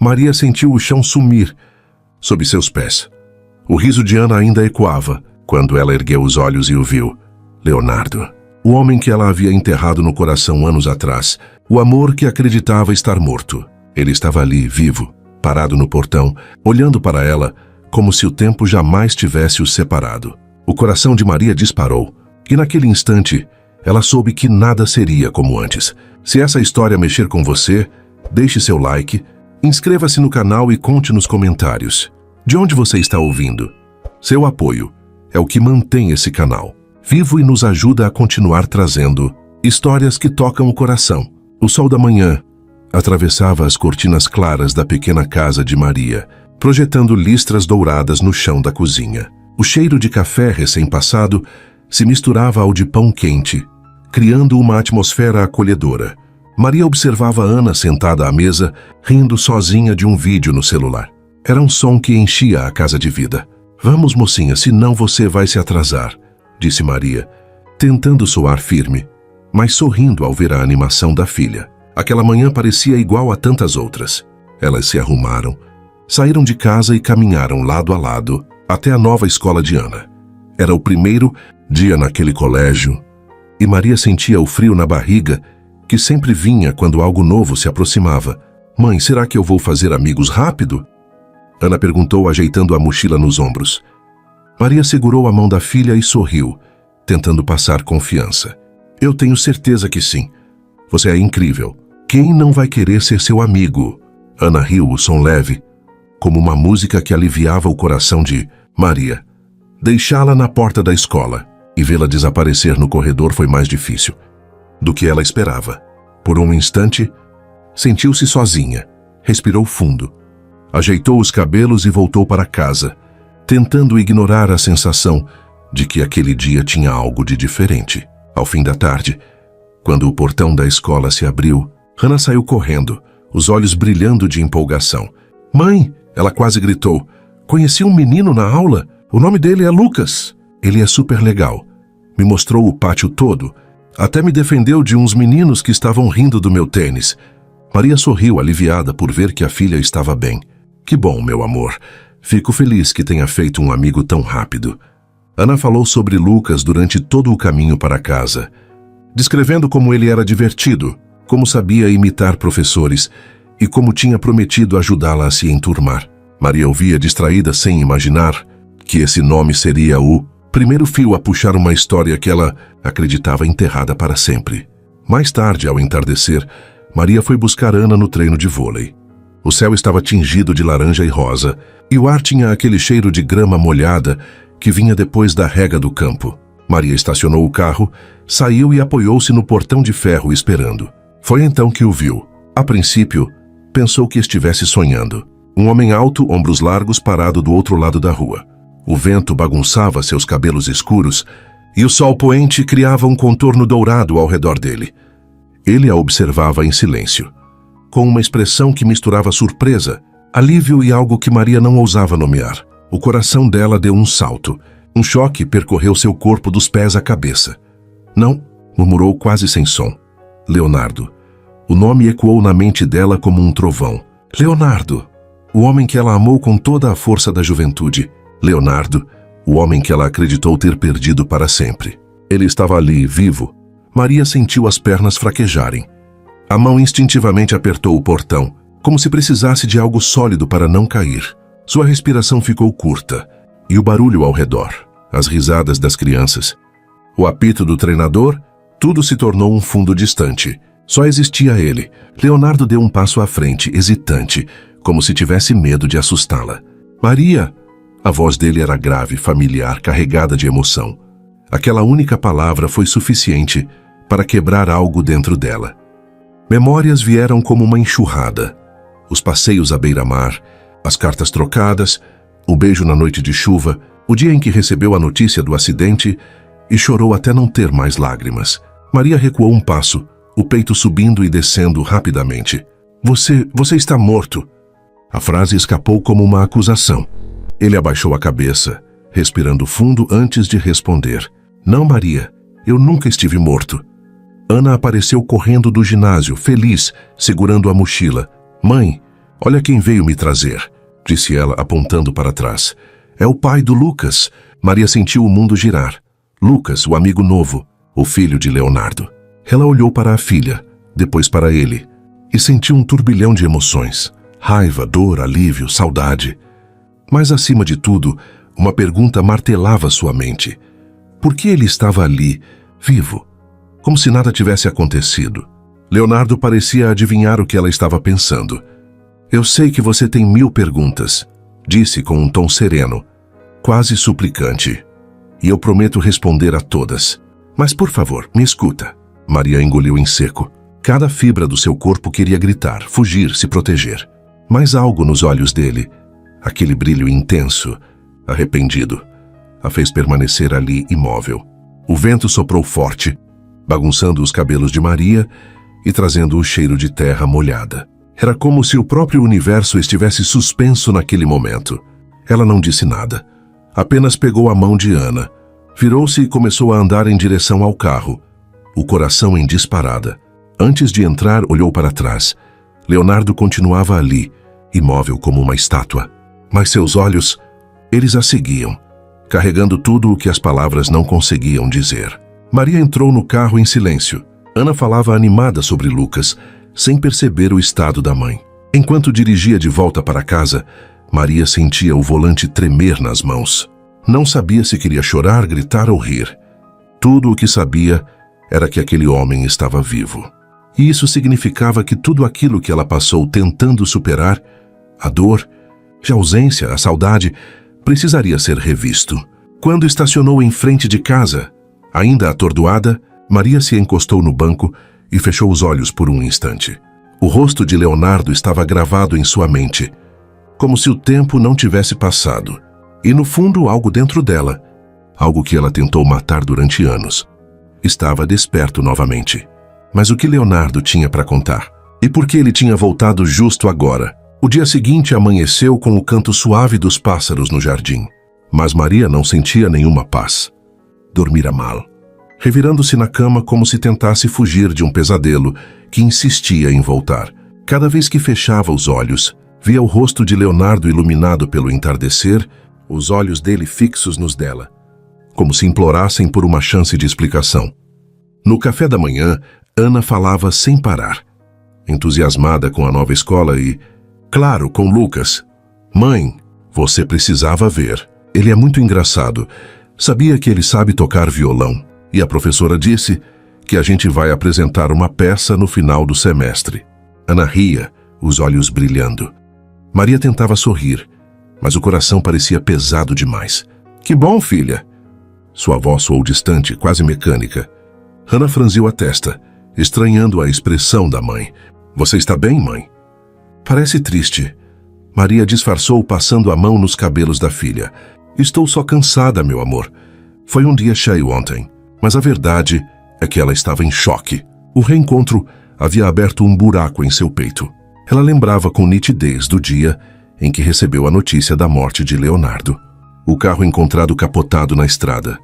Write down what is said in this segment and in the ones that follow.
Maria sentiu o chão sumir sob seus pés. O riso de Ana ainda ecoava quando ela ergueu os olhos e o viu. Leonardo, o homem que ela havia enterrado no coração anos atrás, o amor que acreditava estar morto. Ele estava ali, vivo, parado no portão, olhando para ela como se o tempo jamais tivesse os separado. O coração de Maria disparou, e naquele instante ela soube que nada seria como antes. Se essa história mexer com você, deixe seu like, inscreva-se no canal e conte nos comentários de onde você está ouvindo. Seu apoio é o que mantém esse canal vivo e nos ajuda a continuar trazendo histórias que tocam o coração. O sol da manhã atravessava as cortinas claras da pequena casa de Maria, projetando listras douradas no chão da cozinha. O cheiro de café recém-passado se misturava ao de pão quente, criando uma atmosfera acolhedora. Maria observava Ana sentada à mesa, rindo sozinha de um vídeo no celular. Era um som que enchia a casa de vida. "Vamos, mocinha, senão você vai se atrasar", disse Maria, tentando soar firme, mas sorrindo ao ver a animação da filha. Aquela manhã parecia igual a tantas outras. Elas se arrumaram, saíram de casa e caminharam lado a lado até a nova escola de Ana. Era o primeiro dia naquele colégio e Maria sentia o frio na barriga que sempre vinha quando algo novo se aproximava. "Mãe, será que eu vou fazer amigos rápido?" Ana perguntou, ajeitando a mochila nos ombros. Maria segurou a mão da filha e sorriu, tentando passar confiança. "Eu tenho certeza que sim. Você é incrível. Quem não vai querer ser seu amigo?" Ana riu, o som leve, como uma música que aliviava o coração de Maria. Deixá-la na porta da escola e vê-la desaparecer no corredor foi mais difícil do que ela esperava. Por um instante, sentiu-se sozinha, respirou fundo, ajeitou os cabelos e voltou para casa, tentando ignorar a sensação de que aquele dia tinha algo de diferente. Ao fim da tarde, quando o portão da escola se abriu, Ana saiu correndo, os olhos brilhando de empolgação. "Mãe!" ela quase gritou. "Conheci um menino na aula. O nome dele é Lucas. Ele é super legal. Me mostrou o pátio todo. Até me defendeu de uns meninos que estavam rindo do meu tênis." Maria sorriu, aliviada por ver que a filha estava bem. "Que bom, meu amor. Fico feliz que tenha feito um amigo tão rápido." Ana falou sobre Lucas durante todo o caminho para casa, descrevendo como ele era divertido, como sabia imitar professores e como tinha prometido ajudá-la a se enturmar. Maria ouvia distraída sem imaginar que esse nome seria o primeiro fio a puxar uma história que ela acreditava enterrada para sempre. Mais tarde, ao entardecer, Maria foi buscar Ana no treino de vôlei. O céu estava tingido de laranja e rosa, e o ar tinha aquele cheiro de grama molhada que vinha depois da rega do campo. Maria estacionou o carro, saiu e apoiou-se no portão de ferro esperando. Foi então que o viu. A princípio, pensou que estivesse sonhando. Um homem alto, ombros largos, parado do outro lado da rua. O vento bagunçava seus cabelos escuros e o sol poente criava um contorno dourado ao redor dele. Ele a observava em silêncio, com uma expressão que misturava surpresa, alívio e algo que Maria não ousava nomear. O coração dela deu um salto. Um choque percorreu seu corpo dos pés à cabeça. "Não", murmurou quase sem som. "Leonardo." O nome ecoou na mente dela como um trovão. Leonardo, o homem que ela amou com toda a força da juventude. Leonardo, o homem que ela acreditou ter perdido para sempre. Ele estava ali, vivo. Maria sentiu as pernas fraquejarem. A mão instintivamente apertou o portão, como se precisasse de algo sólido para não cair. Sua respiração ficou curta, e o barulho ao redor, as risadas das crianças, o apito do treinador, tudo se tornou um fundo distante. Só existia ele. Leonardo deu um passo à frente, hesitante, como se tivesse medo de assustá-la. "Maria!" A voz dele era grave, familiar, carregada de emoção. Aquela única palavra foi suficiente para quebrar algo dentro dela. Memórias vieram como uma enxurrada. Os passeios à beira-mar, as cartas trocadas, o beijo na noite de chuva, o dia em que recebeu a notícia do acidente e chorou até não ter mais lágrimas. Maria recuou um passo, o peito subindo e descendo rapidamente. Você está morto." A frase escapou como uma acusação. Ele abaixou a cabeça, respirando fundo antes de responder. "Não, Maria, eu nunca estive morto." Ana apareceu correndo do ginásio, feliz, segurando a mochila. "Mãe, Olha quem veio me trazer, disse ela apontando para trás. É o pai do Lucas. Maria sentiu o mundo girar. Lucas, o amigo novo, o filho de Leonardo. Ela olhou para a filha, depois para ele, e sentiu um turbilhão de emoções. Raiva, dor, alívio, saudade. Mas, acima de tudo, uma pergunta martelava sua mente. Por que ele estava ali, vivo, como se nada tivesse acontecido? Leonardo parecia adivinhar o que ela estava pensando. Eu sei que você tem 1000 perguntas, disse com um tom sereno, quase suplicante. E eu prometo responder a todas. Mas, por favor, me escuta. Maria engoliu em seco. Cada fibra do seu corpo queria gritar, fugir, se proteger. Mas algo nos olhos dele, aquele brilho intenso, arrependido, a fez permanecer ali imóvel. O vento soprou forte, bagunçando os cabelos de Maria e trazendo o cheiro de terra molhada. Era como se o próprio universo estivesse suspenso naquele momento. Ela não disse nada. Apenas pegou a mão de Ana, virou-se e começou a andar em direção ao carro, o coração em disparada. Antes de entrar, olhou para trás. Leonardo continuava ali, imóvel como uma estátua. Mas seus olhos, eles a seguiam, carregando tudo o que as palavras não conseguiam dizer. Maria entrou no carro em silêncio. Ana falava animada sobre Lucas, sem perceber o estado da mãe. Enquanto dirigia de volta para casa, Maria sentia o volante tremer nas mãos. Não sabia se queria chorar, gritar ou rir. Tudo o que sabia era que aquele homem estava vivo. E isso significava que tudo aquilo que ela passou tentando superar, a dor, a ausência, a saudade, precisaria ser revisto. Quando estacionou em frente de casa, ainda atordoada, Maria se encostou no banco e fechou os olhos por um instante. O rosto de Leonardo estava gravado em sua mente, como se o tempo não tivesse passado. E no fundo, algo dentro dela, algo que ela tentou matar durante anos, estava desperto novamente. Mas o que Leonardo tinha para contar? E por que ele tinha voltado justo agora? O dia seguinte amanheceu com o canto suave dos pássaros no jardim. Mas Maria não sentia nenhuma paz. Dormira mal, revirando-se na cama como se tentasse fugir de um pesadelo que insistia em voltar. Cada vez que fechava os olhos, via o rosto de Leonardo iluminado pelo entardecer, os olhos dele fixos nos dela, como se implorassem por uma chance de explicação. No café da manhã, Ana falava sem parar, entusiasmada com a nova escola e, claro, com Lucas. Mãe, você precisava ver. Ele é muito engraçado. Sabia que ele sabe tocar violão. E a professora disse que a gente vai apresentar uma peça no final do semestre. Ana ria, os olhos brilhando. Maria tentava sorrir, mas o coração parecia pesado demais. Que bom, filha! Sua voz soou distante, quase mecânica. Ana franziu a testa, estranhando a expressão da mãe. Você está bem, mãe? Parece triste. Maria disfarçou passando a mão nos cabelos da filha. Estou só cansada, meu amor. Foi um dia cheio ontem, mas a verdade é que ela estava em choque. O reencontro havia aberto um buraco em seu peito. Ela lembrava com nitidez do dia em que recebeu a notícia da morte de Leonardo. O carro encontrado capotado na estrada.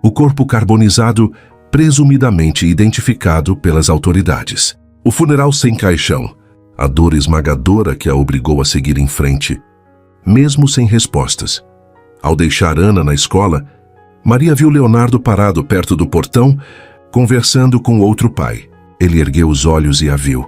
O corpo carbonizado, presumidamente identificado pelas autoridades. O funeral sem caixão. A dor esmagadora que a obrigou a seguir em frente, mesmo sem respostas. Ao deixar Ana na escola, Maria viu Leonardo parado perto do portão, conversando com outro pai. Ele ergueu os olhos e a viu,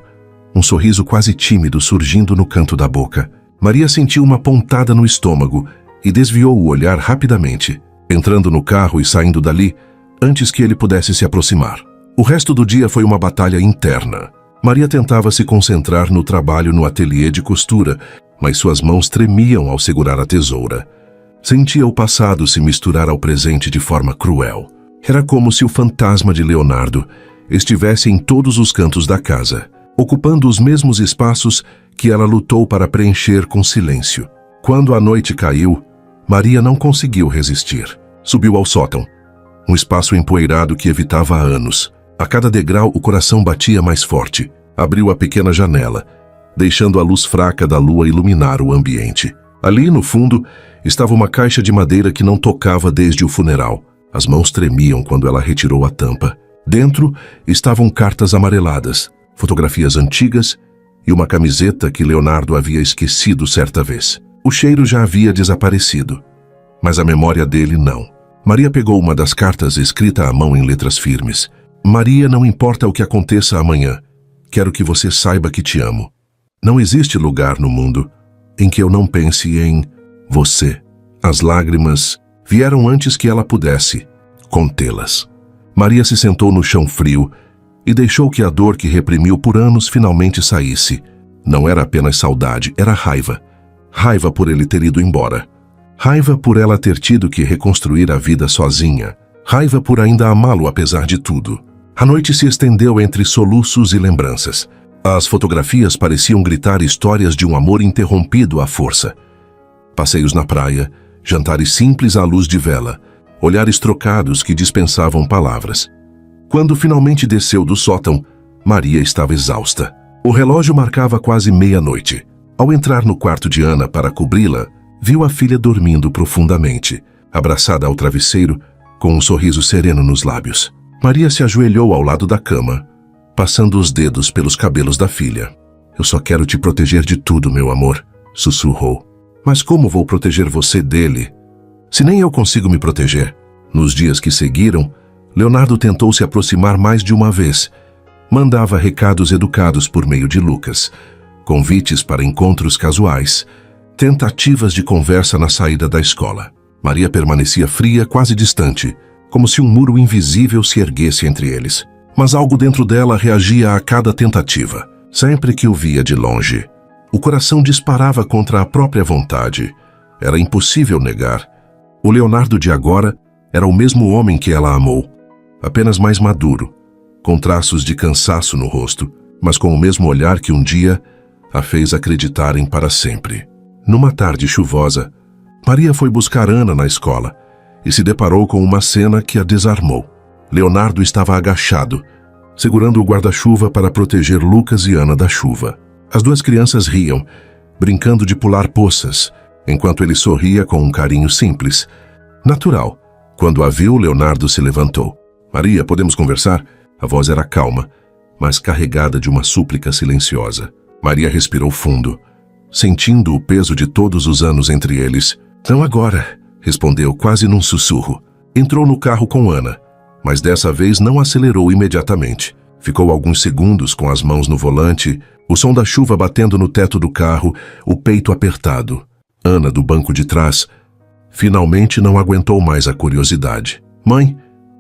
um sorriso quase tímido surgindo no canto da boca. Maria sentiu uma pontada no estômago e desviou o olhar rapidamente, entrando no carro e saindo dali antes que ele pudesse se aproximar. O resto do dia foi uma batalha interna. Maria tentava se concentrar no trabalho no ateliê de costura, mas suas mãos tremiam ao segurar a tesoura. Sentia o passado se misturar ao presente de forma cruel. Era como se o fantasma de Leonardo estivesse em todos os cantos da casa, ocupando os mesmos espaços que ela lutou para preencher com silêncio. Quando a noite caiu, Maria não conseguiu resistir. Subiu ao sótão, um espaço empoeirado que evitava há anos. A cada degrau o coração batia mais forte. Abriu a pequena janela, deixando a luz fraca da lua iluminar o ambiente. Ali, no fundo, estava uma caixa de madeira que não tocava desde o funeral. As mãos tremiam quando ela retirou a tampa. Dentro estavam cartas amareladas, fotografias antigas e uma camiseta que Leonardo havia esquecido certa vez. O cheiro já havia desaparecido, mas a memória dele não. Maria pegou uma das cartas escrita à mão em letras firmes. Maria, não importa o que aconteça amanhã, quero que você saiba que te amo. Não existe lugar no mundo em que eu não pense em você. As lágrimas vieram antes que ela pudesse contê-las. Maria se sentou no chão frio e deixou que a dor que reprimiu por anos finalmente saísse. Não era apenas saudade, era raiva. Raiva por ele ter ido embora. Raiva por ela ter tido que reconstruir a vida sozinha. Raiva por ainda amá-lo apesar de tudo. A noite se estendeu entre soluços e lembranças. As fotografias pareciam gritar histórias de um amor interrompido à força. Passeios na praia, jantares simples à luz de vela, olhares trocados que dispensavam palavras. Quando finalmente desceu do sótão, Maria estava exausta. O relógio marcava quase meia-noite. Ao entrar no quarto de Ana para cobri-la, viu a filha dormindo profundamente, abraçada ao travesseiro, com um sorriso sereno nos lábios. Maria se ajoelhou ao lado da cama, passando os dedos pelos cabelos da filha. Eu só quero te proteger de tudo, meu amor, sussurrou. Mas como vou proteger você dele, se nem eu consigo me proteger? Nos dias que seguiram, Leonardo tentou se aproximar mais de uma vez. Mandava recados educados por meio de Lucas, convites para encontros casuais, tentativas de conversa na saída da escola. Maria permanecia fria, quase distante, como se um muro invisível se erguesse entre eles. Mas algo dentro dela reagia a cada tentativa. Sempre que o via de longe, o coração disparava contra a própria vontade. Era impossível negar. O Leonardo de agora era o mesmo homem que ela amou, apenas mais maduro, com traços de cansaço no rosto, mas com o mesmo olhar que um dia a fez acreditarem para sempre. Numa tarde chuvosa, Maria foi buscar Ana na escola e se deparou com uma cena que a desarmou. Leonardo estava agachado, segurando o guarda-chuva para proteger Lucas e Ana da chuva. As duas crianças riam, brincando de pular poças, enquanto ele sorria com um carinho simples, natural. Quando a viu, Leonardo se levantou. Maria, podemos conversar? A voz era calma, mas carregada de uma súplica silenciosa. Maria respirou fundo, sentindo o peso de todos os anos entre eles. Não agora, respondeu quase num sussurro. Entrou no carro com Ana, mas dessa vez não acelerou imediatamente. Ficou alguns segundos com as mãos no volante, o som da chuva batendo no teto do carro, o peito apertado. Ana, do banco de trás, finalmente não aguentou mais a curiosidade. Mãe,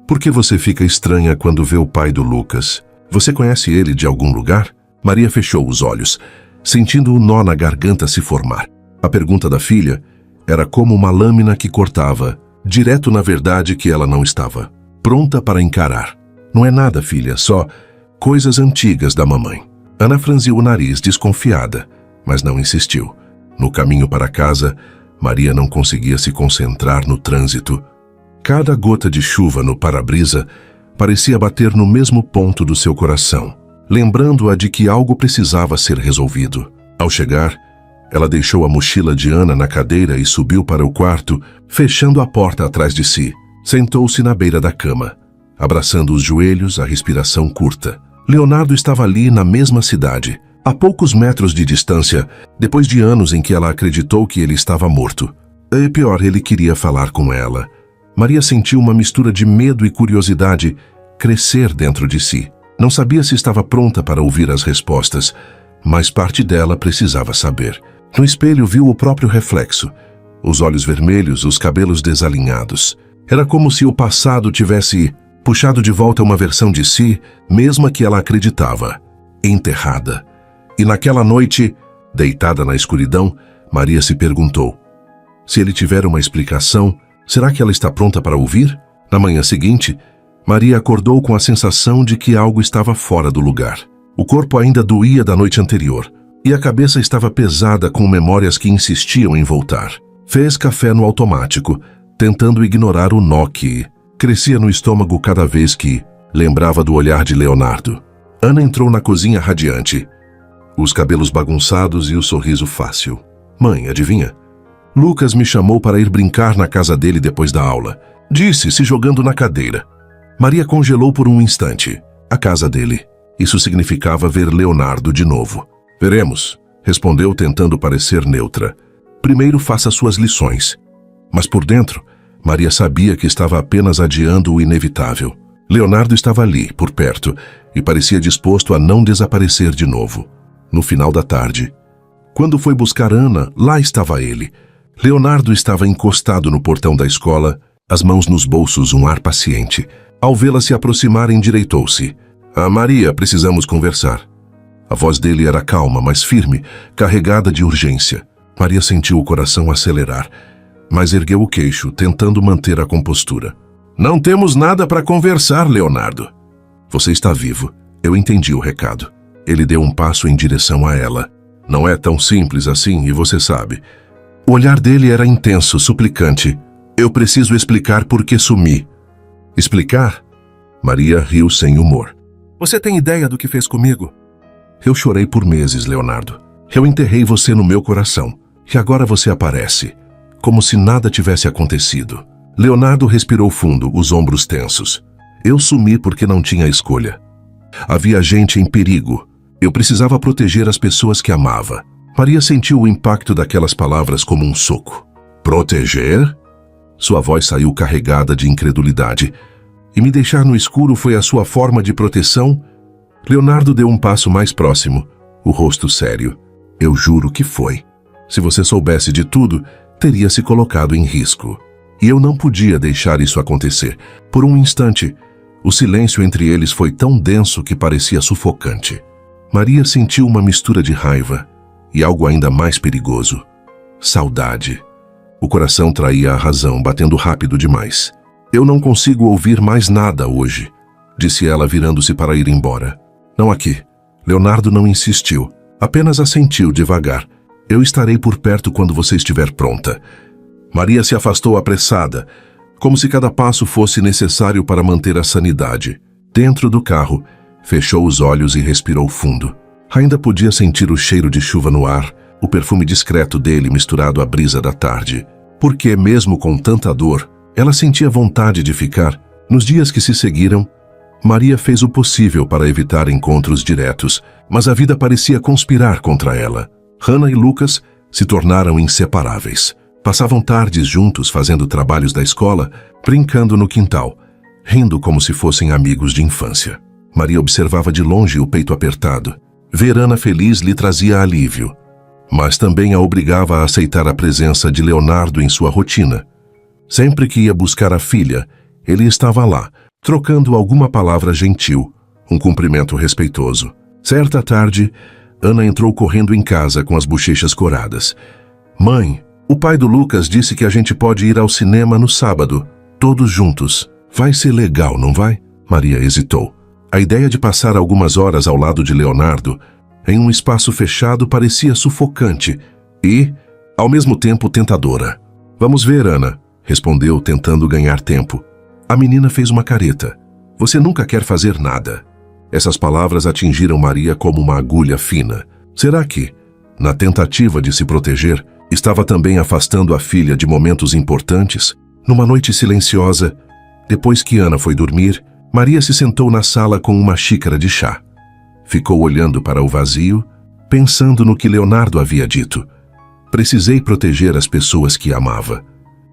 por que você fica estranha quando vê o pai do Lucas? Você conhece ele de algum lugar? Maria fechou os olhos, sentindo o nó na garganta se formar. A pergunta da filha era como uma lâmina que cortava, direto na verdade que ela não estava pronta para encarar. Não é nada, filha, só coisas antigas da mamãe. Ana franziu o nariz, desconfiada, mas não insistiu. No caminho para casa, Maria não conseguia se concentrar no trânsito. Cada gota de chuva no para-brisa parecia bater no mesmo ponto do seu coração, lembrando-a de que algo precisava ser resolvido. Ao chegar, ela deixou a mochila de Ana na cadeira e subiu para o quarto, fechando a porta atrás de si. Sentou-se na beira da cama, abraçando os joelhos, a respiração curta. Leonardo estava ali na mesma cidade, a poucos metros de distância, depois de anos em que ela acreditou que ele estava morto. E pior, ele queria falar com ela. Maria sentiu uma mistura de medo e curiosidade crescer dentro de si. Não sabia se estava pronta para ouvir as respostas, mas parte dela precisava saber. No espelho viu o próprio reflexo, os olhos vermelhos, os cabelos desalinhados. Era como se o passado tivesse puxado de volta uma versão de si, mesma que ela acreditava, enterrada. E naquela noite, deitada na escuridão, Maria se perguntou: se ele tiver uma explicação, será que ela está pronta para ouvir? Na manhã seguinte, Maria acordou com a sensação de que algo estava fora do lugar. O corpo ainda doía da noite anterior, e a cabeça estava pesada com memórias que insistiam em voltar. Fez café no automático, tentando ignorar o nó que crescia no estômago cada vez que lembrava do olhar de Leonardo. Ana entrou na cozinha radiante, os cabelos bagunçados e o sorriso fácil. Mãe, adivinha? Lucas me chamou para ir brincar na casa dele depois da aula. Disse, se jogando na cadeira. Maria congelou por um instante. A casa dele. Isso significava ver Leonardo de novo. Veremos, respondeu tentando parecer neutra. Primeiro faça suas lições. Mas por dentro, Maria sabia que estava apenas adiando o inevitável. Leonardo estava ali, por perto, e parecia disposto a não desaparecer de novo. No final da tarde, quando foi buscar Ana, lá estava ele. Leonardo estava encostado no portão da escola, as mãos nos bolsos, um ar paciente. Ao vê-la se aproximar, endireitou-se. Maria, precisamos conversar. A voz dele era calma, mas firme, carregada de urgência. Maria sentiu o coração acelerar, mas ergueu o queixo, tentando manter a compostura. Não temos nada para conversar, Leonardo. Você está vivo. Eu entendi o recado. Ele deu um passo em direção a ela. Não é tão simples assim, e você sabe. O olhar dele era intenso, suplicante. Eu preciso explicar por que sumi. Explicar? Maria riu sem humor. Você tem ideia do que fez comigo? Eu chorei por meses, Leonardo. Eu enterrei você no meu coração. E agora você aparece, como se nada tivesse acontecido. Leonardo respirou fundo, os ombros tensos. Eu sumi porque não tinha escolha. Havia gente em perigo. Eu precisava proteger as pessoas que amava. Maria sentiu o impacto daquelas palavras como um soco. Proteger? Sua voz saiu carregada de incredulidade. E me deixar no escuro foi a sua forma de proteção? Leonardo deu um passo mais próximo, o rosto sério. Eu juro que foi. Se você soubesse de tudo, teria se colocado em risco. E eu não podia deixar isso acontecer. Por um instante, o silêncio entre eles foi tão denso que parecia sufocante. Maria sentiu uma mistura de raiva e algo ainda mais perigoso. Saudade. O coração traía a razão, batendo rápido demais. Eu não consigo ouvir mais nada hoje, disse ela, virando-se para ir embora. Não aqui. Leonardo não insistiu, apenas assentiu devagar. Eu estarei por perto quando você estiver pronta. Maria se afastou apressada, como se cada passo fosse necessário para manter a sanidade. Dentro do carro, fechou os olhos e respirou fundo. Ainda podia sentir o cheiro de chuva no ar, o perfume discreto dele misturado à brisa da tarde. Porque, mesmo com tanta dor, ela sentia vontade de ficar. Nos dias que se seguiram, Maria fez o possível para evitar encontros diretos, mas a vida parecia conspirar contra ela. Hannah e Lucas se tornaram inseparáveis. Passavam tardes juntos fazendo trabalhos da escola, brincando no quintal, rindo como se fossem amigos de infância. Maria observava de longe o peito apertado. Ver Ana feliz lhe trazia alívio, mas também a obrigava a aceitar a presença de Leonardo em sua rotina. Sempre que ia buscar a filha, ele estava lá, trocando alguma palavra gentil, um cumprimento respeitoso. Certa tarde, Ana entrou correndo em casa com as bochechas coradas. Mãe, o pai do Lucas disse que a gente pode ir ao cinema no sábado, todos juntos. Vai ser legal, não vai? Maria hesitou. A ideia de passar algumas horas ao lado de Leonardo, em um espaço fechado, parecia sufocante e, ao mesmo tempo, tentadora. Vamos ver, Ana, respondeu, tentando ganhar tempo. A menina fez uma careta. Você nunca quer fazer nada. Essas palavras atingiram Maria como uma agulha fina. Será que, na tentativa de se proteger, estava também afastando a filha de momentos importantes? Numa noite silenciosa, depois que Ana foi dormir, Maria se sentou na sala com uma xícara de chá. Ficou olhando para o vazio, pensando no que Leonardo havia dito. Precisei proteger as pessoas que amava.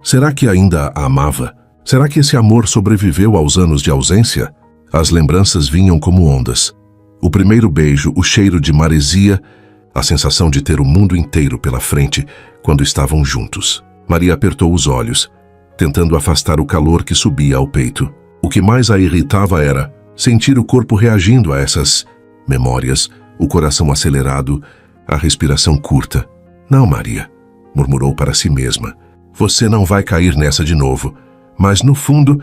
Será que ainda a amava? Será que esse amor sobreviveu aos anos de ausência? As lembranças vinham como ondas. O primeiro beijo, o cheiro de maresia, a sensação de ter o mundo inteiro pela frente quando estavam juntos. Maria apertou os olhos, tentando afastar o calor que subia ao peito. O que mais a irritava era sentir o corpo reagindo a essas memórias, o coração acelerado, a respiração curta. Não, Maria, murmurou para si mesma. Você não vai cair nessa de novo. Mas, no fundo,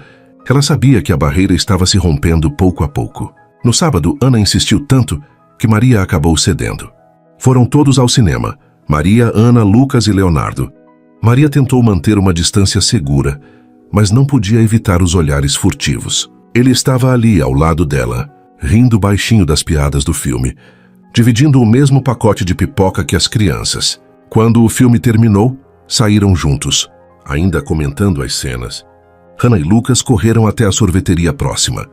ela sabia que a barreira estava se rompendo pouco a pouco. No sábado, Ana insistiu tanto que Maria acabou cedendo. Foram todos ao cinema. Maria, Ana, Lucas e Leonardo. Maria tentou manter uma distância segura, mas não podia evitar os olhares furtivos. Ele estava ali, ao lado dela, rindo baixinho das piadas do filme, dividindo o mesmo pacote de pipoca que as crianças. Quando o filme terminou, saíram juntos, ainda comentando as cenas. Hannah e Lucas correram até a sorveteria próxima,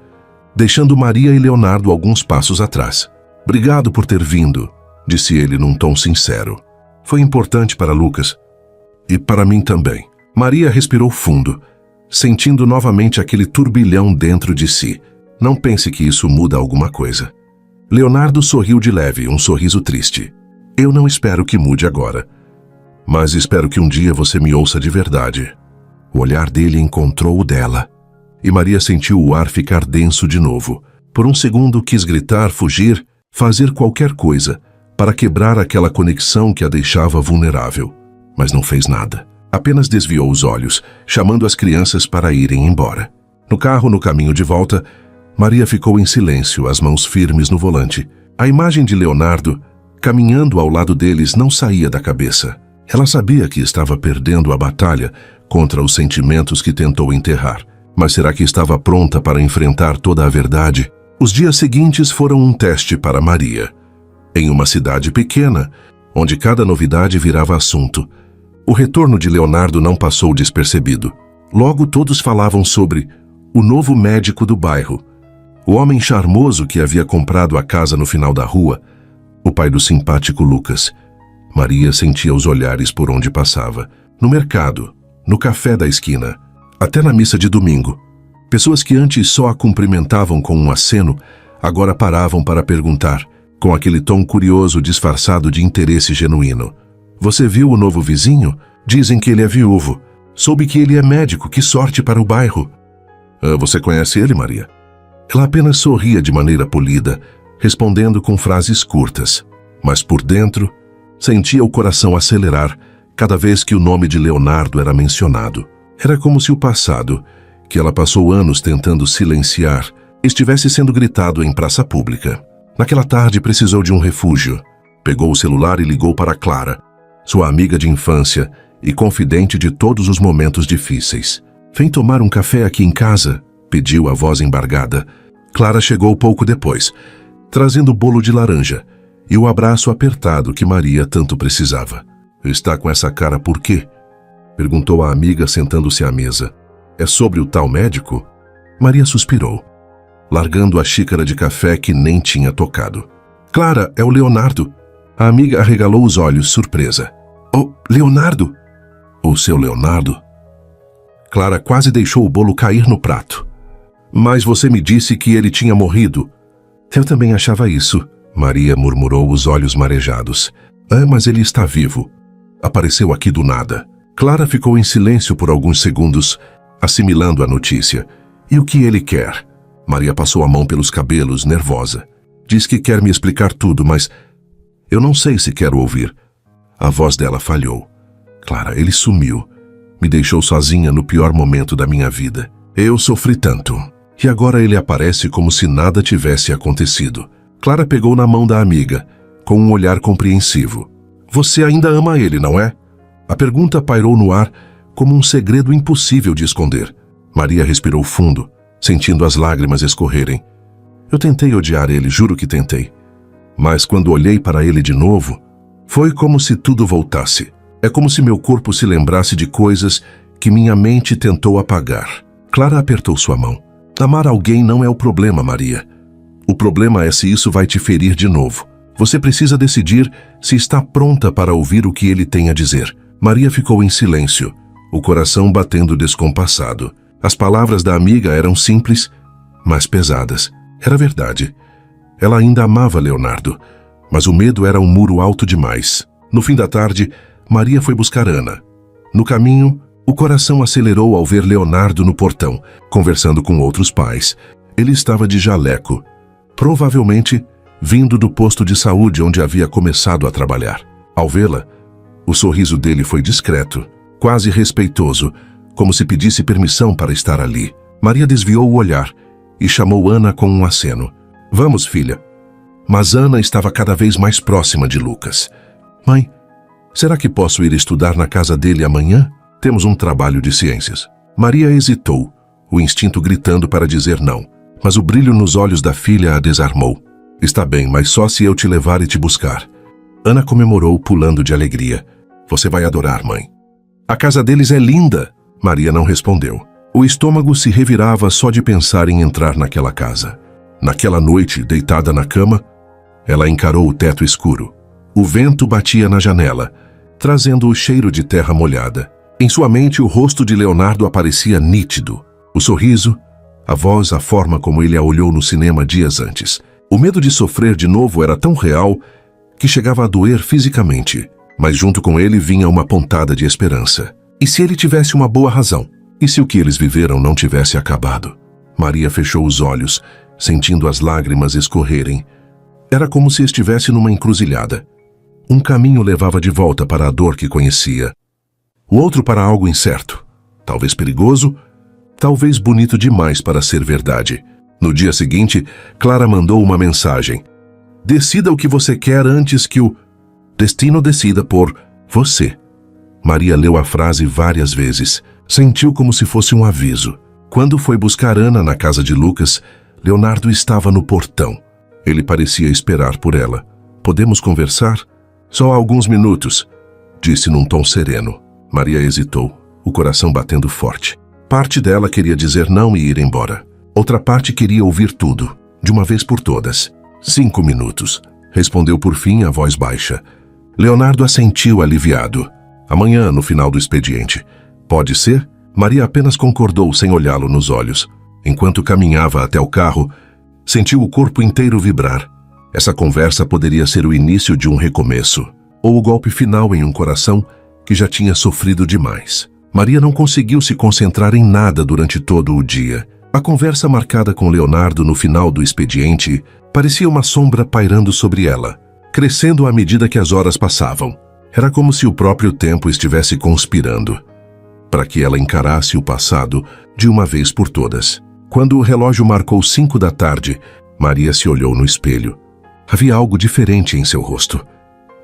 deixando Maria e Leonardo alguns passos atrás. Obrigado por ter vindo, disse ele num tom sincero. Foi importante para Lucas. E para mim também. Maria respirou fundo, sentindo novamente aquele turbilhão dentro de si. Não pense que isso muda alguma coisa. Leonardo sorriu de leve, um sorriso triste. Eu não espero que mude agora. Mas espero que um dia você me ouça de verdade. O olhar dele encontrou o dela. E Maria sentiu o ar ficar denso de novo. Por um segundo quis gritar, fugir, fazer qualquer coisa para quebrar aquela conexão que a deixava vulnerável. Mas não fez nada. Apenas desviou os olhos, chamando as crianças para irem embora. No carro, no caminho de volta, Maria ficou em silêncio, as mãos firmes no volante. A imagem de Leonardo, caminhando ao lado deles, não saía da cabeça. Ela sabia que estava perdendo a batalha contra os sentimentos que tentou enterrar. Mas será que estava pronta para enfrentar toda a verdade? Os dias seguintes foram um teste para Maria. Em uma cidade pequena, onde cada novidade virava assunto, o retorno de Leonardo não passou despercebido. Logo todos falavam sobre o novo médico do bairro, o homem charmoso que havia comprado a casa no final da rua, o pai do simpático Lucas. Maria sentia os olhares por onde passava, no mercado, no café da esquina, até na missa de domingo. Pessoas que antes só a cumprimentavam com um aceno, agora paravam para perguntar, com aquele tom curioso disfarçado de interesse genuíno. Você viu o novo vizinho? Dizem que ele é viúvo. Soube que ele é médico, que sorte para o bairro. Você conhece ele, Maria? Ela apenas sorria de maneira polida, respondendo com frases curtas. Mas por dentro, sentia o coração acelerar cada vez que o nome de Leonardo era mencionado. Era como se o passado, que ela passou anos tentando silenciar, estivesse sendo gritado em praça pública. Naquela tarde precisou de um refúgio. Pegou o celular e ligou para Clara, sua amiga de infância e confidente de todos os momentos difíceis. Vem tomar um café aqui em casa, pediu a voz embargada. Clara chegou pouco depois, trazendo o bolo de laranja e o abraço apertado que Maria tanto precisava. Está com essa cara por quê? Perguntou a amiga sentando-se à mesa. É sobre o tal médico? Maria suspirou, largando a xícara de café que nem tinha tocado. Clara, é o Leonardo. A amiga arregalou os olhos, surpresa. Oh, Leonardo? O seu Leonardo? Clara quase deixou o bolo cair no prato. Mas você me disse que ele tinha morrido. Eu também achava isso, Maria murmurou, os olhos marejados. Mas ele está vivo. Apareceu aqui do nada. Clara ficou em silêncio por alguns segundos, assimilando a notícia. E o que ele quer? Maria passou a mão pelos cabelos, nervosa. Diz que quer me explicar tudo, mas eu não sei se quero ouvir. A voz dela falhou. Clara, ele sumiu. Me deixou sozinha no pior momento da minha vida. Eu sofri tanto. E agora ele aparece como se nada tivesse acontecido. Clara pegou na mão da amiga, com um olhar compreensivo. Você ainda ama ele, não é? A pergunta pairou no ar como um segredo impossível de esconder. Maria respirou fundo, sentindo as lágrimas escorrerem. Eu tentei odiar ele, juro que tentei. Mas quando olhei para ele de novo, foi como se tudo voltasse. É como se meu corpo se lembrasse de coisas que minha mente tentou apagar. Clara apertou sua mão. Amar alguém não é o problema, Maria. O problema é se isso vai te ferir de novo. Você precisa decidir se está pronta para ouvir o que ele tem a dizer. Maria ficou em silêncio, o coração batendo descompassado. As palavras da amiga eram simples, mas pesadas. Era verdade. Ela ainda amava Leonardo, mas o medo era um muro alto demais. No fim da tarde, Maria foi buscar Ana. No caminho, o coração acelerou ao ver Leonardo no portão, conversando com outros pais. Ele estava de jaleco, provavelmente vindo do posto de saúde onde havia começado a trabalhar. Ao vê-la, o sorriso dele foi discreto, quase respeitoso, como se pedisse permissão para estar ali. Maria desviou o olhar e chamou Ana com um aceno. Vamos, filha. Mas Ana estava cada vez mais próxima de Lucas. Mãe, será que posso ir estudar na casa dele amanhã? Temos um trabalho de ciências. Maria hesitou, o instinto gritando para dizer não, mas o brilho nos olhos da filha a desarmou. Está bem, mas só se eu te levar e te buscar. Ana comemorou, pulando de alegria. Você vai adorar, mãe. A casa deles é linda. Maria não respondeu. O estômago se revirava só de pensar em entrar naquela casa. Naquela noite, deitada na cama, ela encarou o teto escuro, O vento batia na janela, trazendo o cheiro de terra molhada. Em sua mente, o rosto de Leonardo aparecia nítido. O sorriso, a voz, a forma como ele a olhou no cinema dias antes. O medo de sofrer de novo era tão real que chegava a doer fisicamente, mas junto com ele vinha uma pontada de esperança. E se ele tivesse uma boa razão? E se o que eles viveram não tivesse acabado? Maria fechou os olhos, sentindo as lágrimas escorrerem. Era como se estivesse numa encruzilhada. Um caminho levava de volta para a dor que conhecia. O outro para algo incerto. Talvez perigoso, talvez bonito demais para ser verdade. No dia seguinte, Clara mandou uma mensagem. Decida o que você quer antes que o destino decida por você. Maria leu a frase várias vezes. Sentiu como se fosse um aviso. Quando foi buscar Ana na casa de Lucas, Leonardo estava no portão. Ele parecia esperar por ela. Podemos conversar? Só há alguns minutos, disse num tom sereno. Maria hesitou, o coração batendo forte. Parte dela queria dizer não e ir embora. Outra parte queria ouvir tudo, de uma vez por todas. 5 minutos, respondeu por fim a voz baixa. Leonardo assentiu aliviado. Amanhã, no final do expediente. Pode ser? Maria apenas concordou sem olhá-lo nos olhos. Enquanto caminhava até o carro, sentiu o corpo inteiro vibrar. Essa conversa poderia ser o início de um recomeço, ou o golpe final em um coração que já tinha sofrido demais. Maria não conseguiu se concentrar em nada durante todo o dia. A conversa marcada com Leonardo no final do expediente parecia uma sombra pairando sobre ela, crescendo à medida que as horas passavam. Era como se o próprio tempo estivesse conspirando para que ela encarasse o passado de uma vez por todas. Quando o relógio marcou 5 da tarde, Maria se olhou no espelho. Havia algo diferente em seu rosto.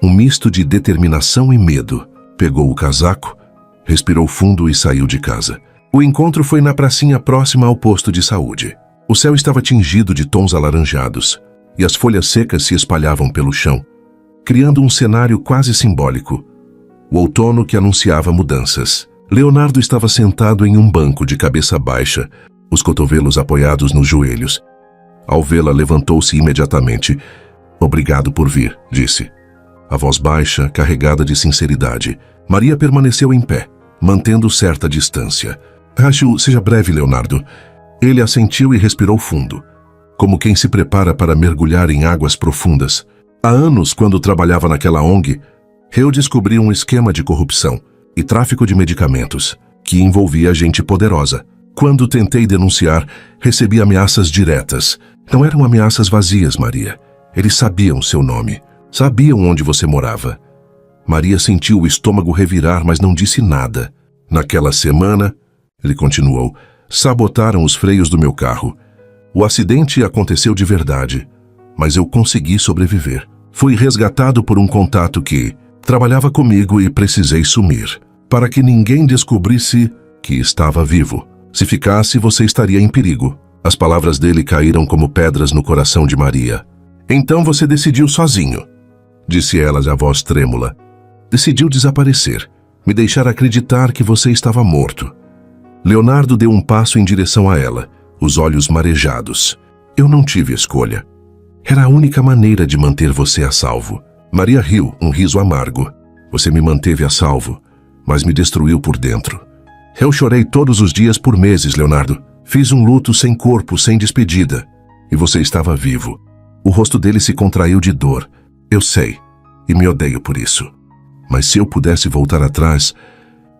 Um misto de determinação e medo. Pegou o casaco, respirou fundo e saiu de casa. O encontro foi na pracinha próxima ao posto de saúde. O céu estava tingido de tons alaranjados, e as folhas secas se espalhavam pelo chão, criando um cenário quase simbólico. O outono que anunciava mudanças. Leonardo estava sentado em um banco de cabeça baixa, os cotovelos apoiados nos joelhos. Ao vê-la, levantou-se imediatamente. Obrigado por vir, disse. A voz baixa, carregada de sinceridade. Maria permaneceu em pé, mantendo certa distância. Acho, seja breve, Leonardo. Ele assentiu e respirou fundo, como quem se prepara para mergulhar em águas profundas. Há anos, quando trabalhava naquela ONG, eu descobri um esquema de corrupção e tráfico de medicamentos que envolvia gente poderosa. Quando tentei denunciar, recebi ameaças diretas. Não eram ameaças vazias, Maria. Eles sabiam seu nome. Sabiam onde você morava. Maria sentiu o estômago revirar, mas não disse nada. Naquela semana, ele continuou, sabotaram os freios do meu carro. O acidente aconteceu de verdade, mas eu consegui sobreviver. Fui resgatado por um contato que trabalhava comigo e precisei sumir, para que ninguém descobrisse que estava vivo. Se ficasse, você estaria em perigo. As palavras dele caíram como pedras no coração de Maria. Então você decidiu sozinho, disse ela de voz trêmula. Decidiu desaparecer, me deixar acreditar que você estava morto. Leonardo deu um passo em direção a ela, os olhos marejados. Eu não tive escolha. Era a única maneira de manter você a salvo. Maria riu, um riso amargo. Você me manteve a salvo, mas me destruiu por dentro. Eu chorei todos os dias por meses, Leonardo. Fiz um luto sem corpo, sem despedida. E você estava vivo. O rosto dele se contraiu de dor. Eu sei, e me odeio por isso. Mas se eu pudesse voltar atrás,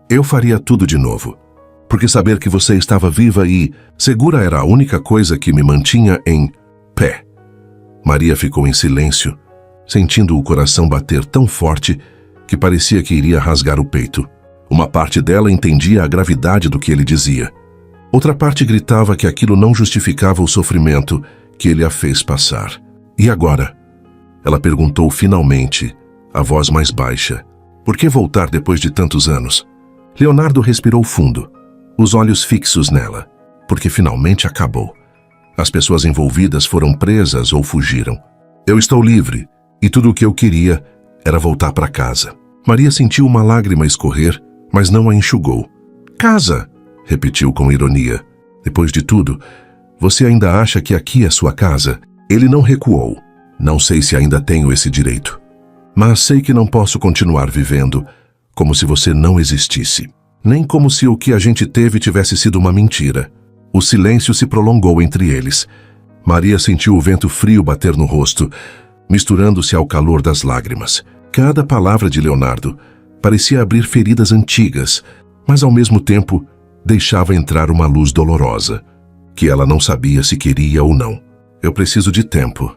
eu faria tudo de novo. Porque saber que você estava viva e segura era a única coisa que me mantinha em pé. Maria ficou em silêncio, sentindo o coração bater tão forte que parecia que iria rasgar o peito. Uma parte dela entendia a gravidade do que ele dizia. Outra parte gritava que aquilo não justificava o sofrimento que ele a fez passar. E agora? Ela perguntou finalmente, a voz mais baixa. Por que voltar depois de tantos anos? Leonardo respirou fundo, os olhos fixos nela, porque finalmente acabou. As pessoas envolvidas foram presas ou fugiram. Eu estou livre, e tudo o que eu queria era voltar para casa. Maria sentiu uma lágrima escorrer, mas não a enxugou. Casa, repetiu com ironia. Depois de tudo, você ainda acha que aqui é sua casa? Ele não recuou. Não sei se ainda tenho esse direito. Mas sei que não posso continuar vivendo como se você não existisse. Nem como se o que a gente teve tivesse sido uma mentira. O silêncio se prolongou entre eles. Maria sentiu o vento frio bater no rosto, misturando-se ao calor das lágrimas. Cada palavra de Leonardo parecia abrir feridas antigas, mas ao mesmo tempo deixava entrar uma luz dolorosa, que ela não sabia se queria ou não. Eu preciso de tempo,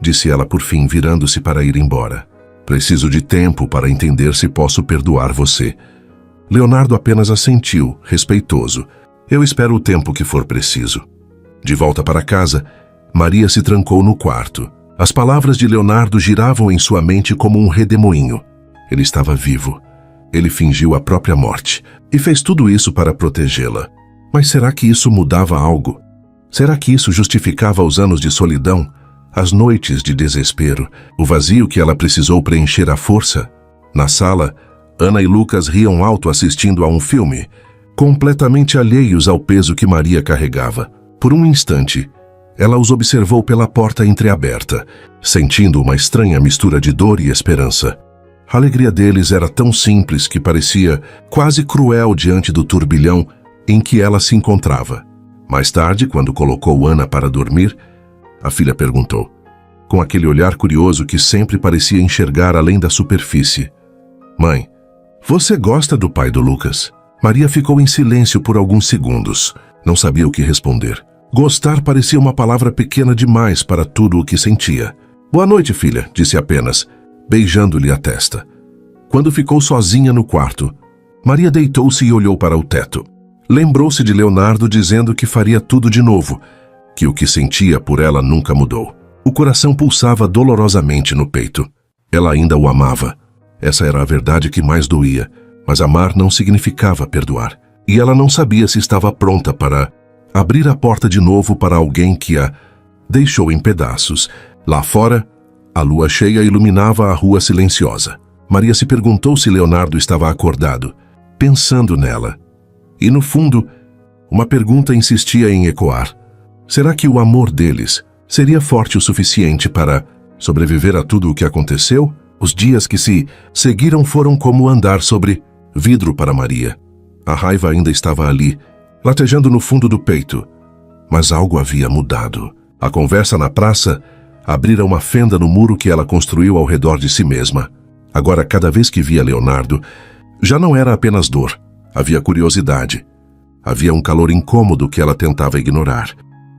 disse ela por fim, virando-se para ir embora. Preciso de tempo para entender se posso perdoar você. Leonardo apenas assentiu, respeitoso. Eu espero o tempo que for preciso. De volta para casa, Maria se trancou no quarto. As palavras de Leonardo giravam em sua mente como um redemoinho. Ele estava vivo. Ele fingiu a própria morte e fez tudo isso para protegê-la. Mas será que isso mudava algo? Será que isso justificava os anos de solidão, as noites de desespero, o vazio que ela precisou preencher à força? Na sala, Ana e Lucas riam alto assistindo a um filme, completamente alheios ao peso que Maria carregava. Por um instante, ela os observou pela porta entreaberta, sentindo uma estranha mistura de dor e esperança. A alegria deles era tão simples que parecia quase cruel diante do turbilhão em que ela se encontrava. Mais tarde, quando colocou Ana para dormir, a filha perguntou, com aquele olhar curioso que sempre parecia enxergar além da superfície: "Mãe, você gosta do pai do Lucas?" Maria ficou em silêncio por alguns segundos. Não sabia o que responder. Gostar parecia uma palavra pequena demais para tudo o que sentia. "Boa noite, filha", disse apenas, beijando-lhe a testa. Quando ficou sozinha no quarto, Maria deitou-se e olhou para o teto. Lembrou-se de Leonardo dizendo que faria tudo de novo, que o que sentia por ela nunca mudou. O coração pulsava dolorosamente no peito. Ela ainda o amava. Essa era a verdade que mais doía, mas amar não significava perdoar. E ela não sabia se estava pronta para abrir a porta de novo para alguém que a deixou em pedaços. Lá fora, a lua cheia iluminava a rua silenciosa. Maria se perguntou se Leonardo estava acordado, pensando nela. E no fundo, uma pergunta insistia em ecoar. Será que o amor deles seria forte o suficiente para sobreviver a tudo o que aconteceu? Os dias que se seguiram foram como andar sobre vidro para Maria. A raiva ainda estava ali, latejando no fundo do peito. Mas algo havia mudado. A conversa na praça abrira uma fenda no muro que ela construiu ao redor de si mesma. Agora, cada vez que via Leonardo, já não era apenas dor. Havia curiosidade. Havia um calor incômodo que ela tentava ignorar.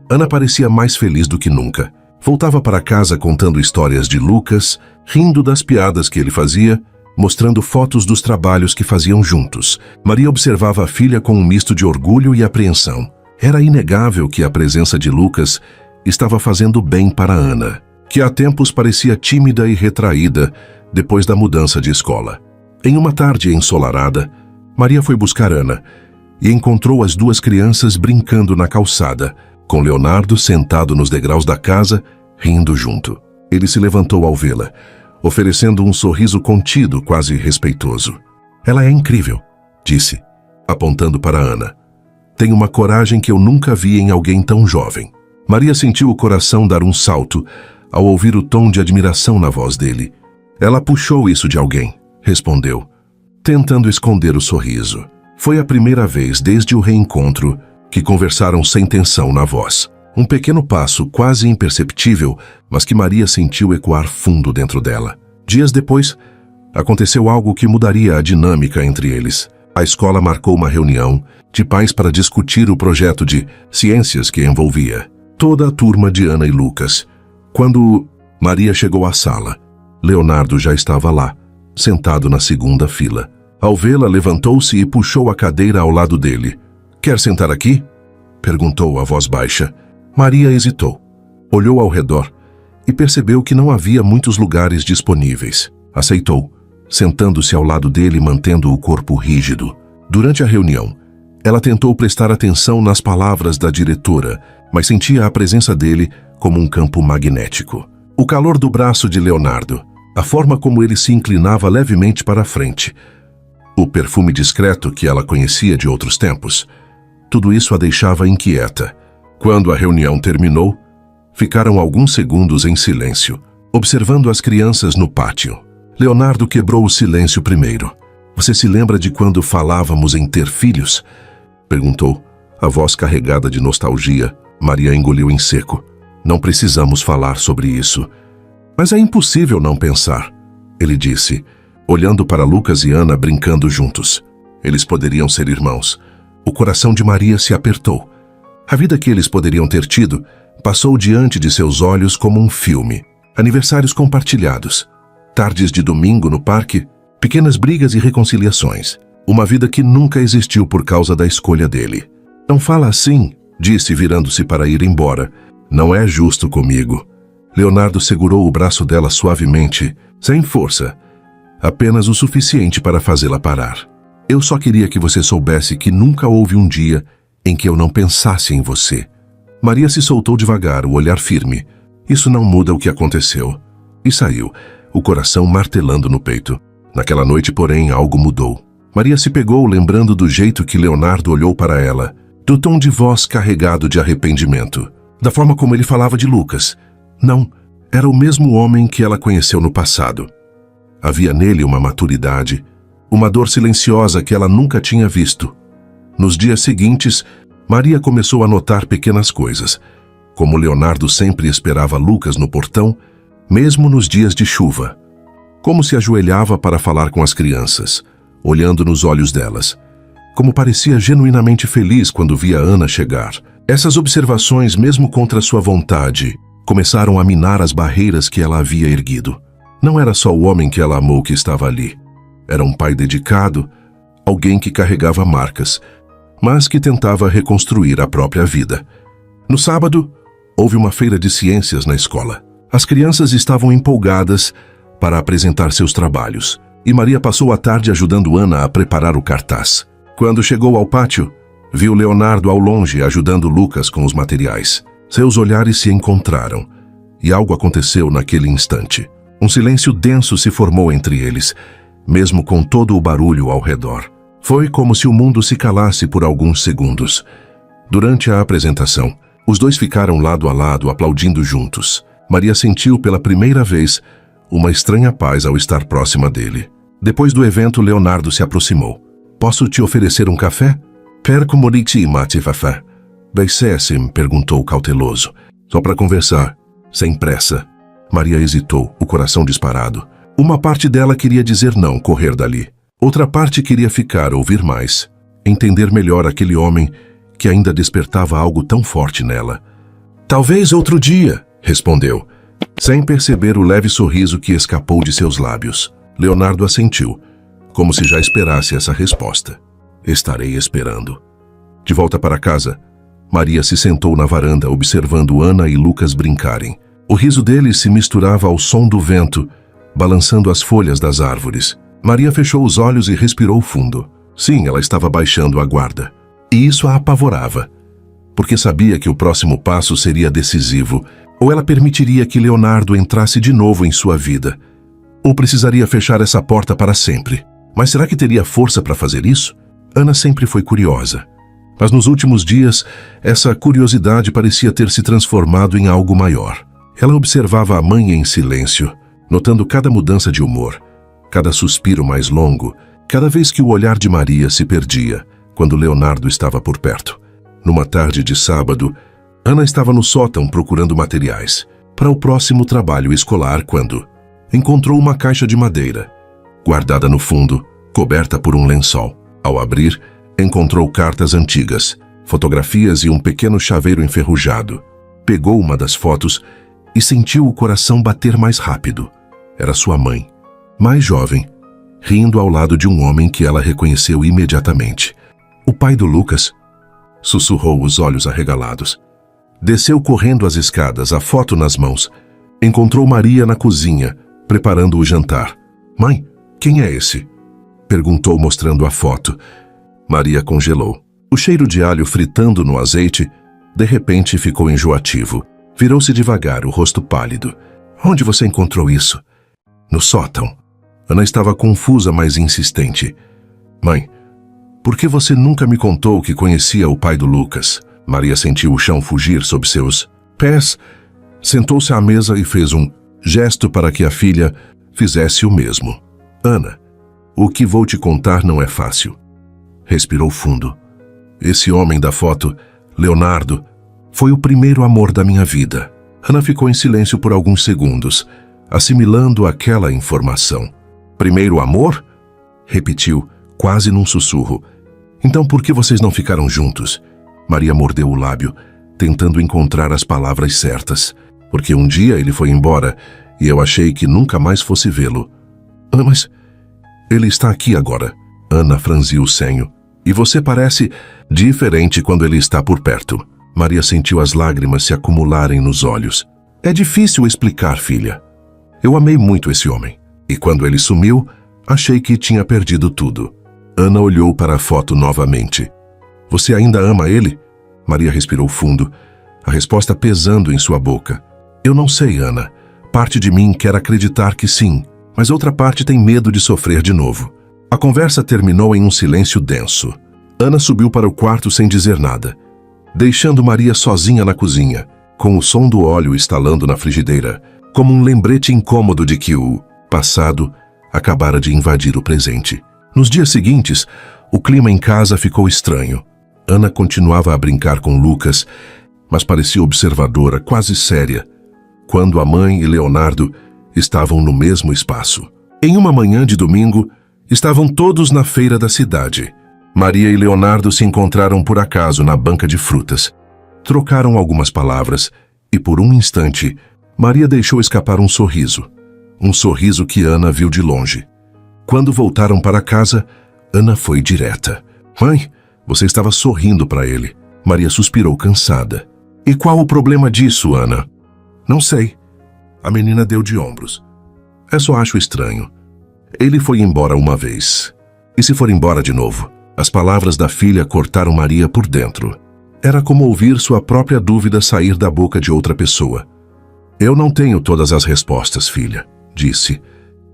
Ana parecia mais feliz do que nunca. Voltava para casa contando histórias de Lucas, rindo das piadas que ele fazia, mostrando fotos dos trabalhos que faziam juntos. Maria observava a filha com um misto de orgulho e apreensão. Era inegável que a presença de Lucas estava fazendo bem para Ana, que há tempos parecia tímida e retraída depois da mudança de escola. Em uma tarde ensolarada, Maria foi buscar Ana e encontrou as duas crianças brincando na calçada, com Leonardo sentado nos degraus da casa, rindo junto. Ele se levantou ao vê-la, oferecendo um sorriso contido, quase respeitoso. "Ela é incrível", disse, apontando para Ana. "Tem uma coragem que eu nunca vi em alguém tão jovem." Maria sentiu o coração dar um salto ao ouvir o tom de admiração na voz dele. "Ela puxou isso de alguém", respondeu, tentando esconder o sorriso. Foi a primeira vez desde o reencontro que conversaram sem tensão na voz. Um pequeno passo, quase imperceptível, mas que Maria sentiu ecoar fundo dentro dela. Dias depois, aconteceu algo que mudaria a dinâmica entre eles. A escola marcou uma reunião de pais para discutir o projeto de ciências que envolvia toda a turma de Ana e Lucas. Quando Maria chegou à sala, Leonardo já estava lá, sentado na segunda fila. Ao vê-la, levantou-se e puxou a cadeira ao lado dele. "Quer sentar aqui?" perguntou a voz baixa. Maria hesitou, olhou ao redor e percebeu que não havia muitos lugares disponíveis. Aceitou, sentando-se ao lado dele, mantendo o corpo rígido. Durante a reunião, ela tentou prestar atenção nas palavras da diretora, mas sentia a presença dele como um campo magnético. O calor do braço de Leonardo, a forma como ele se inclinava levemente para a frente, o perfume discreto que ela conhecia de outros tempos, tudo isso a deixava inquieta. Quando a reunião terminou, ficaram alguns segundos em silêncio, observando as crianças no pátio. Leonardo quebrou o silêncio primeiro. Você se lembra de quando falávamos em ter filhos? Perguntou. A voz carregada de nostalgia. Maria engoliu em seco. Não precisamos falar sobre isso. Mas é impossível não pensar, ele disse, olhando para Lucas e Ana brincando juntos. Eles poderiam ser irmãos. O coração de Maria se apertou. A vida que eles poderiam ter tido passou diante de seus olhos como um filme. Aniversários compartilhados, tardes de domingo no parque, pequenas brigas e reconciliações. Uma vida que nunca existiu por causa da escolha dele. Não fala assim, disse virando-se para ir embora. Não é justo comigo. Leonardo segurou o braço dela suavemente, sem força, apenas o suficiente para fazê-la parar. Eu só queria que você soubesse que nunca houve um dia em que eu não pensasse em você. Maria se soltou devagar, o olhar firme. Isso não muda o que aconteceu. E saiu, o coração martelando no peito. Naquela noite, porém, algo mudou. Maria se pegou lembrando do jeito que Leonardo olhou para ela, do tom de voz carregado de arrependimento, da forma como ele falava de Lucas. Não, era o mesmo homem que ela conheceu no passado. Havia nele uma maturidade, uma dor silenciosa que ela nunca tinha visto. Nos dias seguintes, Maria começou a notar pequenas coisas, como Leonardo sempre esperava Lucas no portão, mesmo nos dias de chuva. Como se ajoelhava para falar com as crianças, olhando nos olhos delas. Como parecia genuinamente feliz quando via Ana chegar. Essas observações, mesmo contra sua vontade, começaram a minar as barreiras que ela havia erguido. Não era só o homem que ela amou que estava ali. Era um pai dedicado, alguém que carregava marcas, mas que tentava reconstruir a própria vida. No sábado, houve uma feira de ciências na escola. As crianças estavam empolgadas para apresentar seus trabalhos, e Maria passou a tarde ajudando Ana a preparar o cartaz. Quando chegou ao pátio, viu Leonardo ao longe ajudando Lucas com os materiais. Seus olhares se encontraram, e algo aconteceu naquele instante. Um silêncio denso se formou entre eles, mesmo com todo o barulho ao redor. Foi como se o mundo se calasse por alguns segundos. Durante a apresentação, os dois ficaram lado a lado aplaudindo juntos. Maria sentiu pela primeira vez uma estranha paz ao estar próxima dele. Depois do evento, Leonardo se aproximou. Posso te oferecer um café? Per comoditi mate café. Beissim, perguntou cauteloso. Só para conversar, sem pressa. Maria hesitou, o coração disparado. Uma parte dela queria dizer não, correr dali. Outra parte queria ficar, ouvir mais. Entender melhor aquele homem que ainda despertava algo tão forte nela. Talvez outro dia, respondeu, sem perceber o leve sorriso que escapou de seus lábios. Leonardo assentiu, como se já esperasse essa resposta. Estarei esperando. De volta para casa, Maria se sentou na varanda observando Ana e Lucas brincarem. O riso deles se misturava ao som do vento, balançando as folhas das árvores. Maria fechou os olhos e respirou fundo. Sim, ela estava baixando a guarda. E isso a apavorava, porque sabia que o próximo passo seria decisivo, ou ela permitiria que Leonardo entrasse de novo em sua vida, ou precisaria fechar essa porta para sempre. Mas será que teria força para fazer isso? Ana sempre foi curiosa. Mas nos últimos dias, essa curiosidade parecia ter se transformado em algo maior. Ela observava a mãe em silêncio, notando cada mudança de humor, cada suspiro mais longo, cada vez que o olhar de Maria se perdia, quando Leonardo estava por perto. Numa tarde de sábado, Ana estava no sótão procurando materiais para o próximo trabalho escolar quando encontrou uma caixa de madeira, guardada no fundo, coberta por um lençol. Ao abrir, encontrou cartas antigas, fotografias e um pequeno chaveiro enferrujado. Pegou uma das fotos e sentiu o coração bater mais rápido. Era sua mãe, mais jovem, rindo ao lado de um homem que ela reconheceu imediatamente. O pai do Lucas, sussurrou, os olhos arregalados. Desceu correndo as escadas, a foto nas mãos. Encontrou Maria na cozinha, preparando o jantar. Mãe, quem é esse? Perguntou mostrando a foto. Maria congelou. O cheiro de alho fritando no azeite, de repente ficou enjoativo. Virou-se devagar, o rosto pálido. Onde você encontrou isso? No sótão. Ana estava confusa, mas insistente. Mãe, por que você nunca me contou que conhecia o pai do Lucas? Maria sentiu o chão fugir sob seus pés, sentou-se à mesa e fez um gesto para que a filha fizesse o mesmo. Ana, o que vou te contar não é fácil. Respirou fundo. Esse homem da foto, Leonardo, foi o primeiro amor da minha vida. Ana ficou em silêncio por alguns segundos, assimilando aquela informação. Primeiro amor? Repetiu, quase num sussurro. Então por que vocês não ficaram juntos? Maria mordeu o lábio, tentando encontrar as palavras certas. Porque um dia ele foi embora e eu achei que nunca mais fosse vê-lo. Mas ele está aqui agora. Ana franziu o senho. E você parece diferente quando ele está por perto. Maria sentiu as lágrimas se acumularem nos olhos. É difícil explicar, filha. Eu amei muito esse homem. E quando ele sumiu, achei que tinha perdido tudo. Ana olhou para a foto novamente. Você ainda ama ele? Maria respirou fundo, a resposta pesando em sua boca. Eu não sei, Ana. Parte de mim quer acreditar que sim, mas outra parte tem medo de sofrer de novo. A conversa terminou em um silêncio denso. Ana subiu para o quarto sem dizer nada, deixando Maria sozinha na cozinha, com o som do óleo estalando na frigideira, como um lembrete incômodo de que o passado acabara de invadir o presente. Nos dias seguintes, o clima em casa ficou estranho. Ana continuava a brincar com Lucas, mas parecia observadora, quase séria, quando a mãe e Leonardo estavam no mesmo espaço. Em uma manhã de domingo, estavam todos na feira da cidade. Maria e Leonardo se encontraram por acaso na banca de frutas. Trocaram algumas palavras e, por um instante, Maria deixou escapar um sorriso. Um sorriso que Ana viu de longe. Quando voltaram para casa, Ana foi direta. Mãe, você estava sorrindo para ele. Maria suspirou cansada. E qual o problema disso, Ana? Não sei. A menina deu de ombros. Eu só acho estranho. Ele foi embora uma vez. E se for embora de novo? As palavras da filha cortaram Maria por dentro. Era como ouvir sua própria dúvida sair da boca de outra pessoa. Eu não tenho todas as respostas, filha, disse,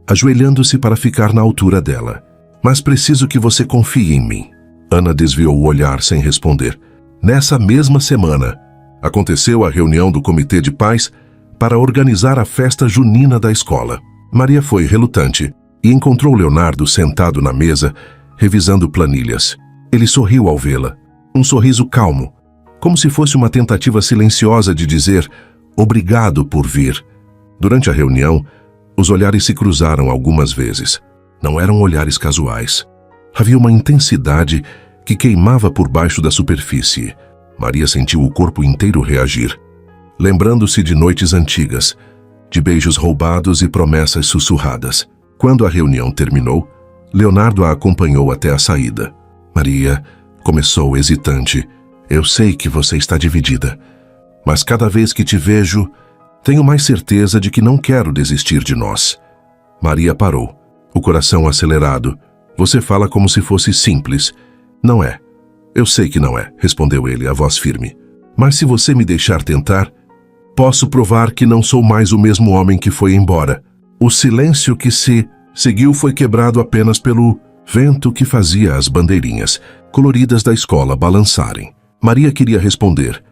ajoelhando-se para ficar na altura dela. Mas preciso que você confie em mim. Ana desviou o olhar sem responder. Nessa mesma semana, aconteceu a reunião do Comitê de Pais para organizar a festa junina da escola. Maria foi relutante e encontrou Leonardo sentado na mesa, revisando planilhas. Ele sorriu ao vê-la, um sorriso calmo, como se fosse uma tentativa silenciosa de dizer obrigado por vir. Durante a reunião, os olhares se cruzaram algumas vezes. Não eram olhares casuais. Havia uma intensidade que queimava por baixo da superfície. Maria sentiu o corpo inteiro reagir, lembrando-se de noites antigas, de beijos roubados e promessas sussurradas. Quando a reunião terminou, Leonardo a acompanhou até a saída. Maria começou hesitante. Eu sei que você está dividida, mas cada vez que te vejo, tenho mais certeza de que não quero desistir de nós. Maria parou, o coração acelerado. Você fala como se fosse simples. Não é. Eu sei que não é, respondeu ele, a voz firme. Mas se você me deixar tentar, posso provar que não sou mais o mesmo homem que foi embora. O silêncio que se seguiu foi quebrado apenas pelo vento que fazia as bandeirinhas coloridas da escola balançarem. Maria queria responder,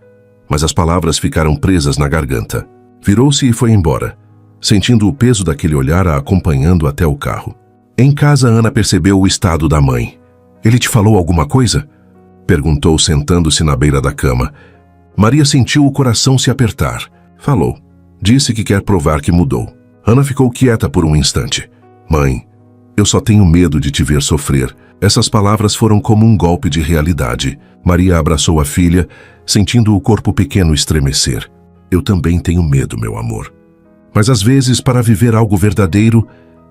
mas as palavras ficaram presas na garganta. Virou-se e foi embora, sentindo o peso daquele olhar a acompanhando até o carro. Em casa, Ana percebeu o estado da mãe. Ele te falou alguma coisa? Perguntou, sentando-se na beira da cama. Maria sentiu o coração se apertar. Falou. Disse que quer provar que mudou. Ana ficou quieta por um instante. Mãe, eu só tenho medo de te ver sofrer. Essas palavras foram como um golpe de realidade. Maria abraçou a filha, sentindo o corpo pequeno estremecer. Eu também tenho medo, meu amor. Mas às vezes, para viver algo verdadeiro,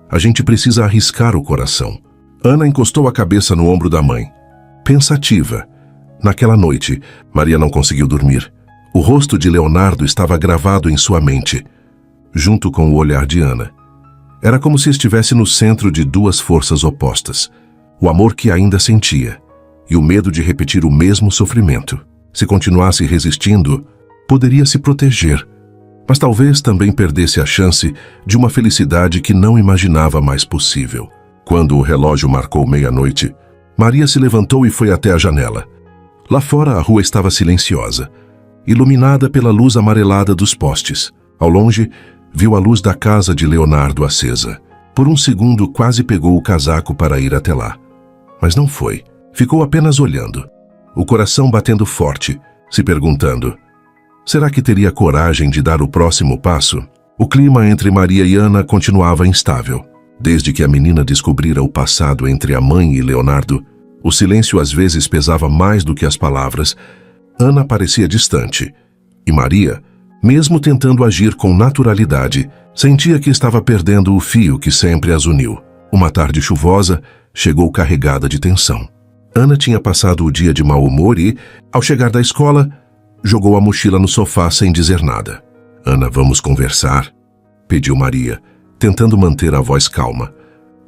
a gente precisa arriscar o coração. Ana encostou a cabeça no ombro da mãe. Pensativa. Naquela noite, Maria não conseguiu dormir. O rosto de Leonardo estava gravado em sua mente, junto com o olhar de Ana. Era como se estivesse no centro de duas forças opostas. O amor que ainda sentia e o medo de repetir o mesmo sofrimento. Se continuasse resistindo, poderia se proteger, mas talvez também perdesse a chance de uma felicidade que não imaginava mais possível. Quando o relógio marcou meia-noite, Maria se levantou e foi até a janela. Lá fora a rua estava silenciosa, iluminada pela luz amarelada dos postes. Ao longe, viu a luz da casa de Leonardo acesa. Por um segundo quase pegou o casaco para ir até lá. Mas não foi. Ficou apenas olhando, o coração batendo forte, se perguntando: será que teria coragem de dar o próximo passo? O clima entre Maria e Ana continuava instável. Desde que a menina descobrira o passado entre a mãe e Leonardo, o silêncio às vezes pesava mais do que as palavras. Ana parecia distante, e Maria, mesmo tentando agir com naturalidade, sentia que estava perdendo o fio que sempre as uniu. Uma tarde chuvosa chegou carregada de tensão. Ana tinha passado o dia de mau humor e, ao chegar da escola, jogou a mochila no sofá sem dizer nada. Ana, vamos conversar? Pediu Maria, tentando manter a voz calma.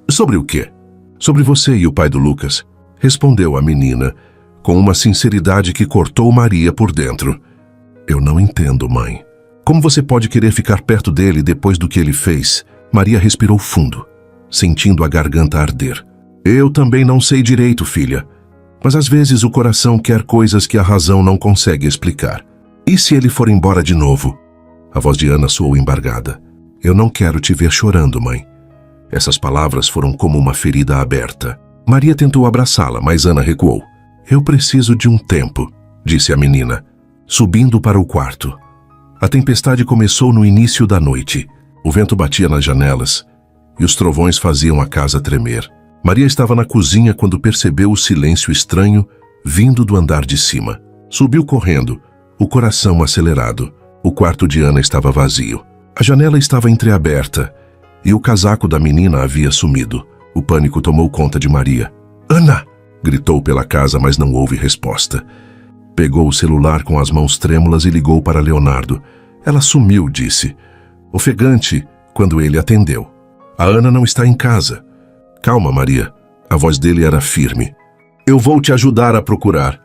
Sobre o quê? Sobre você e o pai do Lucas, respondeu a menina, com uma sinceridade que cortou Maria por dentro. Eu não entendo, mãe. Como você pode querer ficar perto dele depois do que ele fez? Maria respirou fundo, sentindo a garganta arder. Eu também não sei direito, filha. Mas às vezes o coração quer coisas que a razão não consegue explicar. E se ele for embora de novo? A voz de Ana soou embargada. Eu não quero te ver chorando, mãe. Essas palavras foram como uma ferida aberta. Maria tentou abraçá-la, mas Ana recuou. Eu preciso de um tempo, disse a menina, subindo para o quarto. A tempestade começou no início da noite. O vento batia nas janelas e os trovões faziam a casa tremer. Maria estava na cozinha quando percebeu o silêncio estranho vindo do andar de cima. Subiu correndo, o coração acelerado. O quarto de Ana estava vazio. A janela estava entreaberta e o casaco da menina havia sumido. O pânico tomou conta de Maria. Ana! Gritou pela casa, mas não houve resposta. Pegou o celular com as mãos trêmulas e ligou para Leonardo. Ela sumiu, disse, ofegante, quando ele atendeu. A Ana não está em casa. Calma, Maria. A voz dele era firme. Eu vou te ajudar a procurar.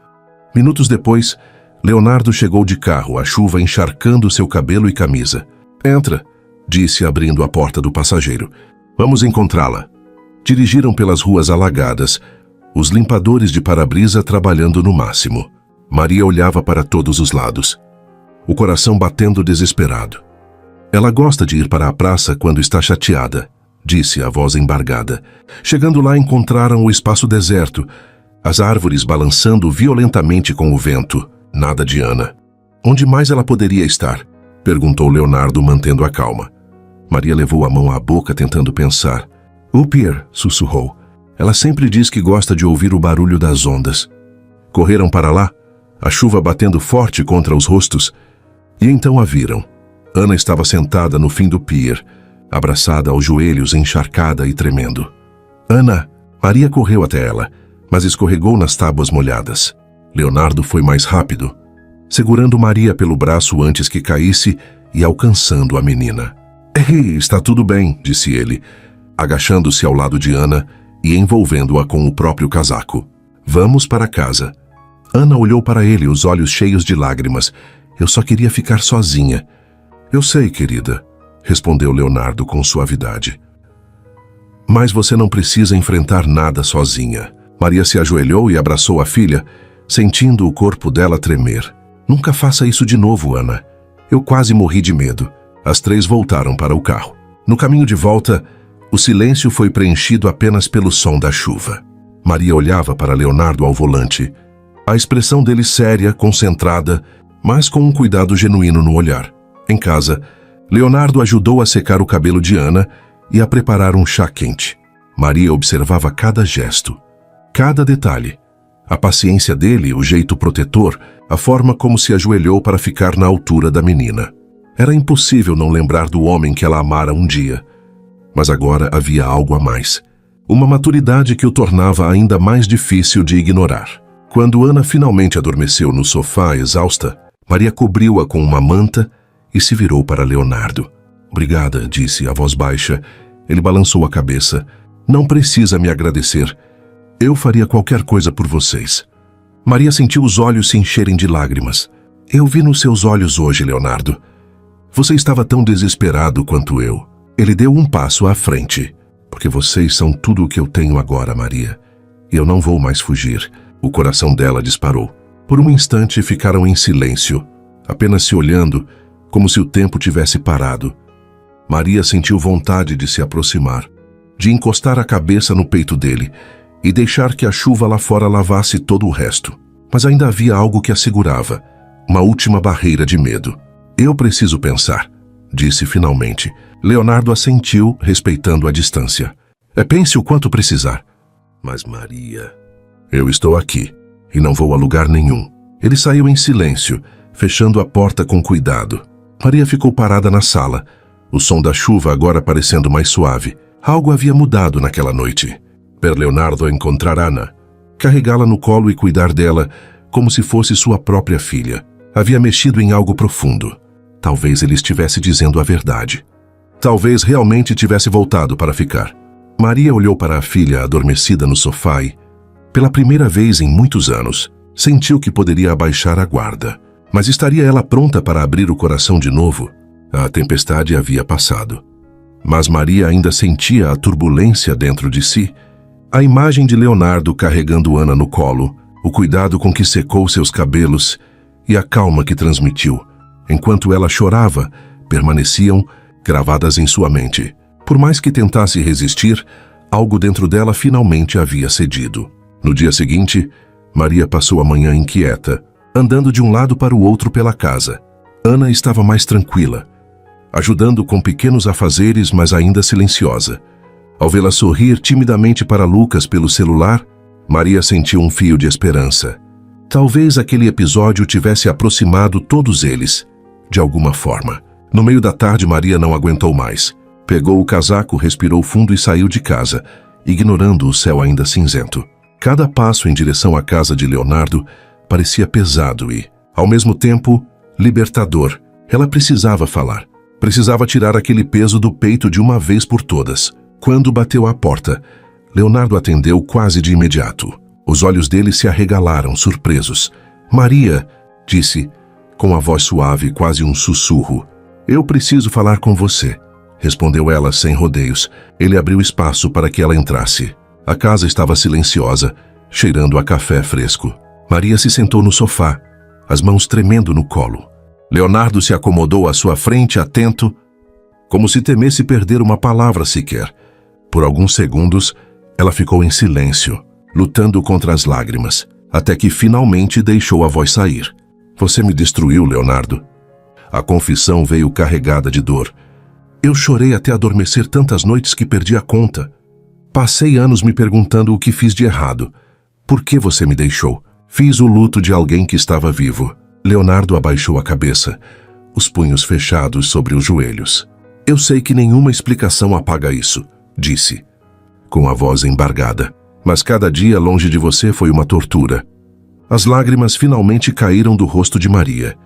Minutos depois, Leonardo chegou de carro, a chuva encharcando seu cabelo e camisa. Entra, disse abrindo a porta do passageiro. Vamos encontrá-la. Dirigiram pelas ruas alagadas, os limpadores de para-brisa trabalhando no máximo. Maria olhava para todos os lados, o coração batendo desesperado. Ela gosta de ir para a praça quando está chateada, disse a voz embargada. Chegando lá encontraram o espaço deserto, as árvores balançando violentamente com o vento. Nada de Ana. Onde mais ela poderia estar? Perguntou Leonardo, mantendo a calma. Maria levou a mão à boca tentando pensar. O pier, sussurrou. Ela sempre diz que gosta de ouvir o barulho das ondas. Correram para lá, a chuva batendo forte contra os rostos, e então a viram. Ana estava sentada no fim do pier, abraçada aos joelhos, encharcada e tremendo. Ana! Maria correu até ela, mas escorregou nas tábuas molhadas. Leonardo foi mais rápido, segurando Maria pelo braço antes que caísse e alcançando a menina. Ei, está tudo bem, disse ele, agachando-se ao lado de Ana e envolvendo-a com o próprio casaco. Vamos para casa. Ana olhou para ele, os olhos cheios de lágrimas. Eu só queria ficar sozinha. Eu sei, querida, respondeu Leonardo com suavidade. Mas você não precisa enfrentar nada sozinha. Maria se ajoelhou e abraçou a filha, sentindo o corpo dela tremer. Nunca faça isso de novo, Ana. Eu quase morri de medo. As três voltaram para o carro. No caminho de volta, o silêncio foi preenchido apenas pelo som da chuva. Maria olhava para Leonardo ao volante. A expressão dele séria, concentrada, mas com um cuidado genuíno no olhar. Em casa, Leonardo ajudou a secar o cabelo de Ana e a preparar um chá quente. Maria observava cada gesto, cada detalhe. A paciência dele, o jeito protetor, a forma como se ajoelhou para ficar na altura da menina. Era impossível não lembrar do homem que ela amara um dia. Mas agora havia algo a mais. Uma maturidade que o tornava ainda mais difícil de ignorar. Quando Ana finalmente adormeceu no sofá, exausta, Maria cobriu-a com uma manta e se virou para Leonardo. Obrigada, disse a voz baixa. Ele balançou a cabeça. Não precisa me agradecer. Eu faria qualquer coisa por vocês. Maria sentiu os olhos se encherem de lágrimas. Eu vi nos seus olhos hoje, Leonardo. Você estava tão desesperado quanto eu. Ele deu um passo à frente. Porque vocês são tudo o que eu tenho agora, Maria. E eu não vou mais fugir. O coração dela disparou. Por um instante ficaram em silêncio, apenas se olhando, como se o tempo tivesse parado. Maria sentiu vontade de se aproximar. de encostar a cabeça no peito dele e deixar que a chuva lá fora lavasse todo o resto. Mas ainda havia algo que a segurava, uma última barreira de medo. Eu preciso pensar, disse finalmente. Leonardo assentiu, respeitando a distância. Pense o quanto precisar. Mas Maria... Eu estou aqui, e não vou a lugar nenhum. Ele saiu em silêncio, fechando a porta com cuidado. Maria ficou parada na sala, o som da chuva agora parecendo mais suave. Algo havia mudado naquela noite. Per Leonardo encontrar Ana, carregá-la no colo e cuidar dela como se fosse sua própria filha. Havia mexido em algo profundo. Talvez ele estivesse dizendo a verdade. Talvez realmente tivesse voltado para ficar. Maria olhou para a filha adormecida no sofá e, pela primeira vez em muitos anos, sentiu que poderia abaixar a guarda. Mas estaria ela pronta para abrir o coração de novo? A tempestade havia passado. Mas Maria ainda sentia a turbulência dentro de si. A imagem de Leonardo carregando Ana no colo, o cuidado com que secou seus cabelos e a calma que transmitiu, enquanto ela chorava, permaneciam gravadas em sua mente. Por mais que tentasse resistir, algo dentro dela finalmente havia cedido. No dia seguinte, Maria passou a manhã inquieta, andando de um lado para o outro pela casa. Ana estava mais tranquila, ajudando com pequenos afazeres, mas ainda silenciosa. Ao vê-la sorrir timidamente para Lucas pelo celular, Maria sentiu um fio de esperança. Talvez aquele episódio tivesse aproximado todos eles, de alguma forma. No meio da tarde, Maria não aguentou mais. Pegou o casaco, respirou fundo e saiu de casa, ignorando o céu ainda cinzento. Cada passo em direção à casa de Leonardo parecia pesado e, ao mesmo tempo, libertador. Ela precisava falar. Precisava tirar aquele peso do peito de uma vez por todas. Quando bateu à porta, Leonardo atendeu quase de imediato. Os olhos dele se arregalaram, surpresos. Maria, disse, com a voz suave, quase um sussurro. Eu preciso falar com você, respondeu ela sem rodeios. Ele abriu espaço para que ela entrasse. A casa estava silenciosa, cheirando a café fresco. Maria se sentou no sofá, as mãos tremendo no colo. Leonardo se acomodou à sua frente, atento, como se temesse perder uma palavra sequer. Por alguns segundos, ela ficou em silêncio, lutando contra as lágrimas, até que finalmente deixou a voz sair. Você me destruiu, Leonardo. A confissão veio carregada de dor. Eu chorei até adormecer tantas noites que perdi a conta. Passei anos me perguntando o que fiz de errado. Por que você me deixou? Fiz o luto de alguém que estava vivo. Leonardo abaixou a cabeça, os punhos fechados sobre os joelhos. Eu sei que nenhuma explicação apaga isso, disse, com a voz embargada. Mas cada dia longe de você foi uma tortura. As lágrimas finalmente caíram do rosto de Maria.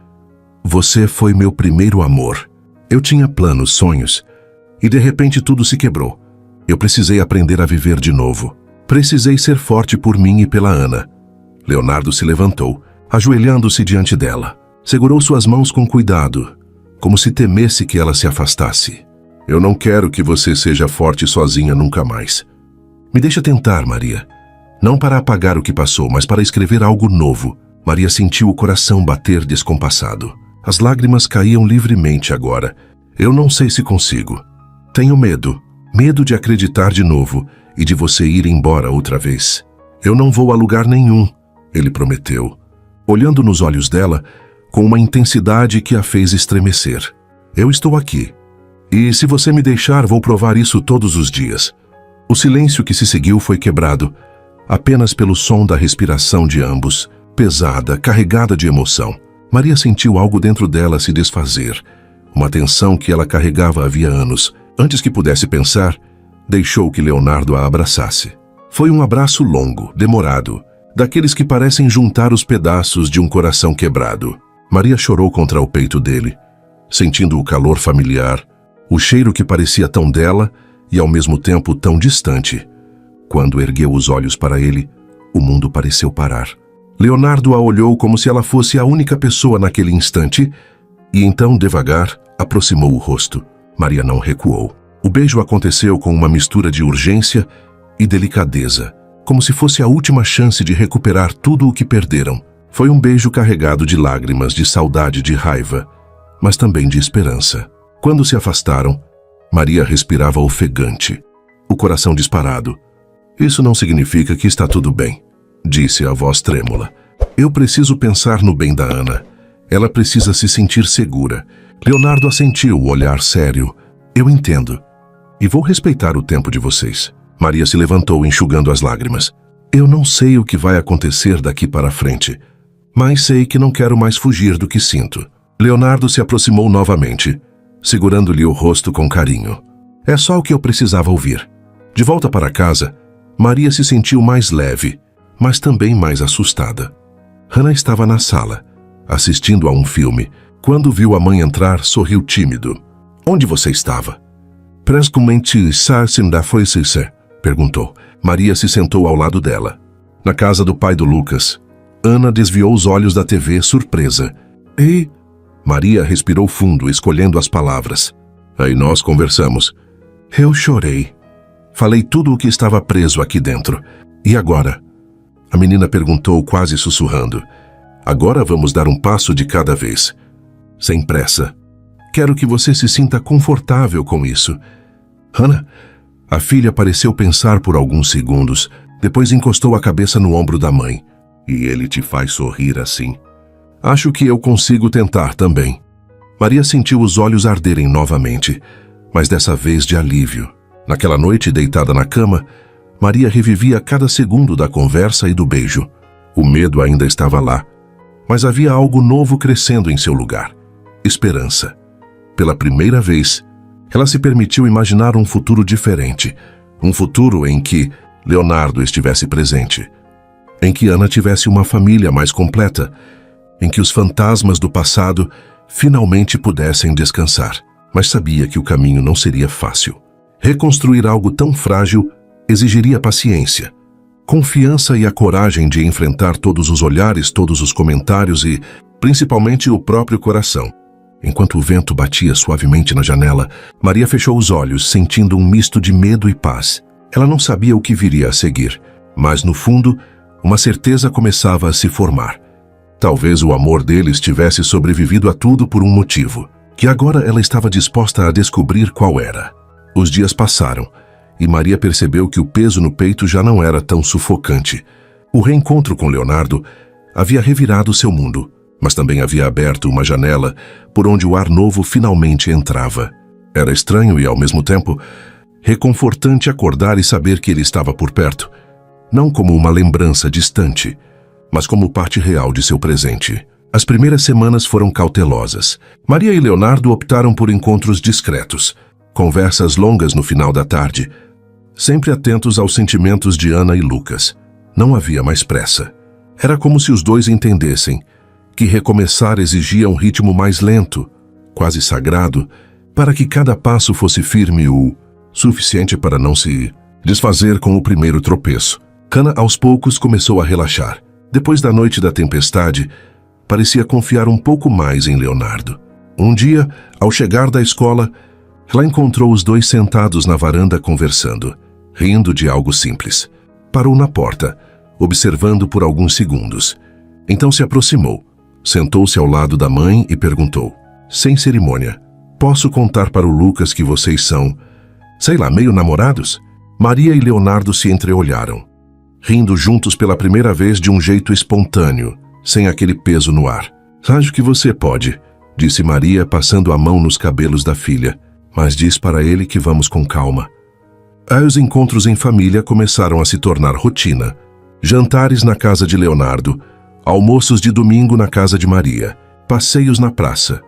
Você foi meu primeiro amor. Eu tinha planos, sonhos, e de repente tudo se quebrou. Eu precisei aprender a viver de novo. Precisei ser forte por mim e pela Ana. Leonardo se levantou, ajoelhando-se diante dela. Segurou suas mãos com cuidado, como se temesse que ela se afastasse. Eu não quero que você seja forte sozinha nunca mais. Me deixa tentar, Maria. Não para apagar o que passou, mas para escrever algo novo. Maria sentiu o coração bater descompassado. As lágrimas caíam livremente agora. Eu não sei se consigo. Tenho medo. Medo de acreditar de novo e de você ir embora outra vez. Eu não vou a lugar nenhum, ele prometeu, olhando nos olhos dela com uma intensidade que a fez estremecer. Eu estou aqui. E se você me deixar, vou provar isso todos os dias. O silêncio que se seguiu foi quebrado, apenas pelo som da respiração de ambos, pesada, carregada de emoção. Maria sentiu algo dentro dela se desfazer, uma tensão que ela carregava havia anos. Antes que pudesse pensar, deixou que Leonardo a abraçasse. Foi um abraço longo, demorado, daqueles que parecem juntar os pedaços de um coração quebrado. Maria chorou contra o peito dele, sentindo o calor familiar, o cheiro que parecia tão dela e ao mesmo tempo tão distante. Quando ergueu os olhos para ele, o mundo pareceu parar. Leonardo a olhou como se ela fosse a única pessoa naquele instante e então, devagar, aproximou o rosto. Maria não recuou. O beijo aconteceu com uma mistura de urgência e delicadeza, como se fosse a última chance de recuperar tudo o que perderam. Foi um beijo carregado de lágrimas, de saudade, de raiva, mas também de esperança. Quando se afastaram, Maria respirava ofegante. o coração disparado. Isso não significa que está tudo bem, disse a voz trêmula. Eu preciso pensar no bem da Ana. Ela precisa se sentir segura. Leonardo assentiu, o olhar sério. Eu entendo. E vou respeitar o tempo de vocês. Maria se levantou, enxugando as lágrimas. Eu não sei o que vai acontecer daqui para frente, mas sei que não quero mais fugir do que sinto. Leonardo se aproximou novamente, segurando-lhe o rosto com carinho. É só o que eu precisava ouvir. De volta para casa, Maria se sentiu mais leve, mas também mais assustada. Hannah estava na sala, assistindo a um filme. Quando viu a mãe entrar, sorriu tímido. Onde você estava? Prescumente da foi perguntou. Maria se sentou ao lado dela. Na casa do pai do Lucas. Ana desviou os olhos da TV, surpresa. E... Maria respirou fundo, escolhendo as palavras. Aí nós conversamos. Eu chorei. Falei tudo o que estava preso aqui dentro. E agora? A menina perguntou, quase sussurrando. Agora vamos dar um passo de cada vez. Sem pressa. Quero que você se sinta confortável com isso. Hannah? A filha pareceu pensar por alguns segundos, depois encostou a cabeça no ombro da mãe. E ele te faz sorrir assim? Acho que eu consigo tentar também. Maria sentiu os olhos arderem novamente, mas dessa vez de alívio. Naquela noite, deitada na cama, Maria revivia cada segundo da conversa e do beijo. O medo ainda estava lá, mas havia algo novo crescendo em seu lugar. Esperança. Pela primeira vez, ela se permitiu imaginar um futuro diferente. Um futuro em que Leonardo estivesse presente. Em que Ana tivesse uma família mais completa. Em que os fantasmas do passado finalmente pudessem descansar. Mas sabia que o caminho não seria fácil. Reconstruir algo tão frágil exigiria paciência, confiança e a coragem de enfrentar todos os olhares, todos os comentários e, principalmente, o próprio coração. Enquanto o vento batia suavemente na janela, Maria fechou os olhos, sentindo um misto de medo e paz. Ela não sabia o que viria a seguir, mas, no fundo, uma certeza começava a se formar. Talvez o amor deles tivesse sobrevivido a tudo por um motivo, que agora ela estava disposta a descobrir qual era. Os dias passaram, e Maria percebeu que o peso no peito já não era tão sufocante. O reencontro com Leonardo havia revirado seu mundo, mas também havia aberto uma janela por onde o ar novo finalmente entrava. Era estranho e, ao mesmo tempo, reconfortante acordar e saber que ele estava por perto, não como uma lembrança distante, mas como parte real de seu presente. As primeiras semanas foram cautelosas. Maria e Leonardo optaram por encontros discretos, conversas longas no final da tarde, sempre atentos aos sentimentos de Ana e Lucas. Não havia mais pressa. Era como se os dois entendessem que recomeçar exigia um ritmo mais lento, quase sagrado, para que cada passo fosse firme o suficiente para não se desfazer com o primeiro tropeço. Hannah, aos poucos, começou a relaxar. Depois da noite da tempestade, parecia confiar um pouco mais em Leonardo. Um dia, ao chegar da escola, ela encontrou os dois sentados na varanda conversando, rindo de algo simples. Parou na porta, observando por alguns segundos. Então se aproximou, sentou-se ao lado da mãe e perguntou, sem cerimônia, posso contar para o Lucas que vocês são, sei lá, meio namorados? Maria e Leonardo se entreolharam, rindo juntos pela primeira vez de um jeito espontâneo, sem aquele peso no ar. Acho que você pode, disse Maria, passando a mão nos cabelos da filha, mas diz para ele que vamos com calma. Aí os encontros em família começaram a se tornar rotina. Jantares na casa de Leonardo, almoços de domingo na casa de Maria, passeios na praça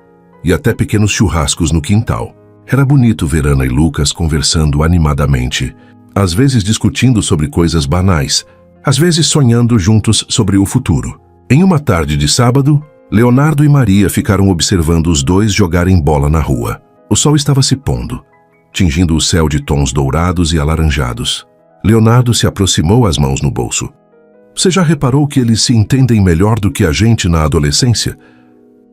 e até pequenos churrascos no quintal. Era bonito ver Ana e Lucas conversando animadamente, às vezes discutindo sobre coisas banais, às vezes sonhando juntos sobre o futuro. Em uma tarde de sábado, Leonardo e Maria ficaram observando os dois jogarem bola na rua. O sol estava se pondo, tingindo o céu de tons dourados e alaranjados. Leonardo se aproximou, as mãos no bolso. Você já reparou que eles se entendem melhor do que a gente na adolescência?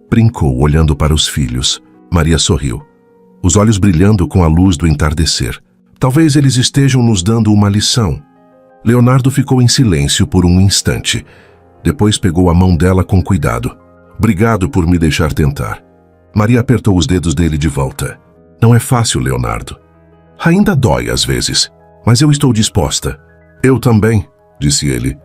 Brincou, olhando para os filhos. Maria sorriu, os olhos brilhando com a luz do entardecer. Talvez eles estejam nos dando uma lição. Leonardo ficou em silêncio por um instante. Depois pegou a mão dela com cuidado. Obrigado por me deixar tentar. Maria apertou os dedos dele de volta. Não é fácil, Leonardo. Ainda dói às vezes, Mas eu estou disposta. Eu também, disse ele,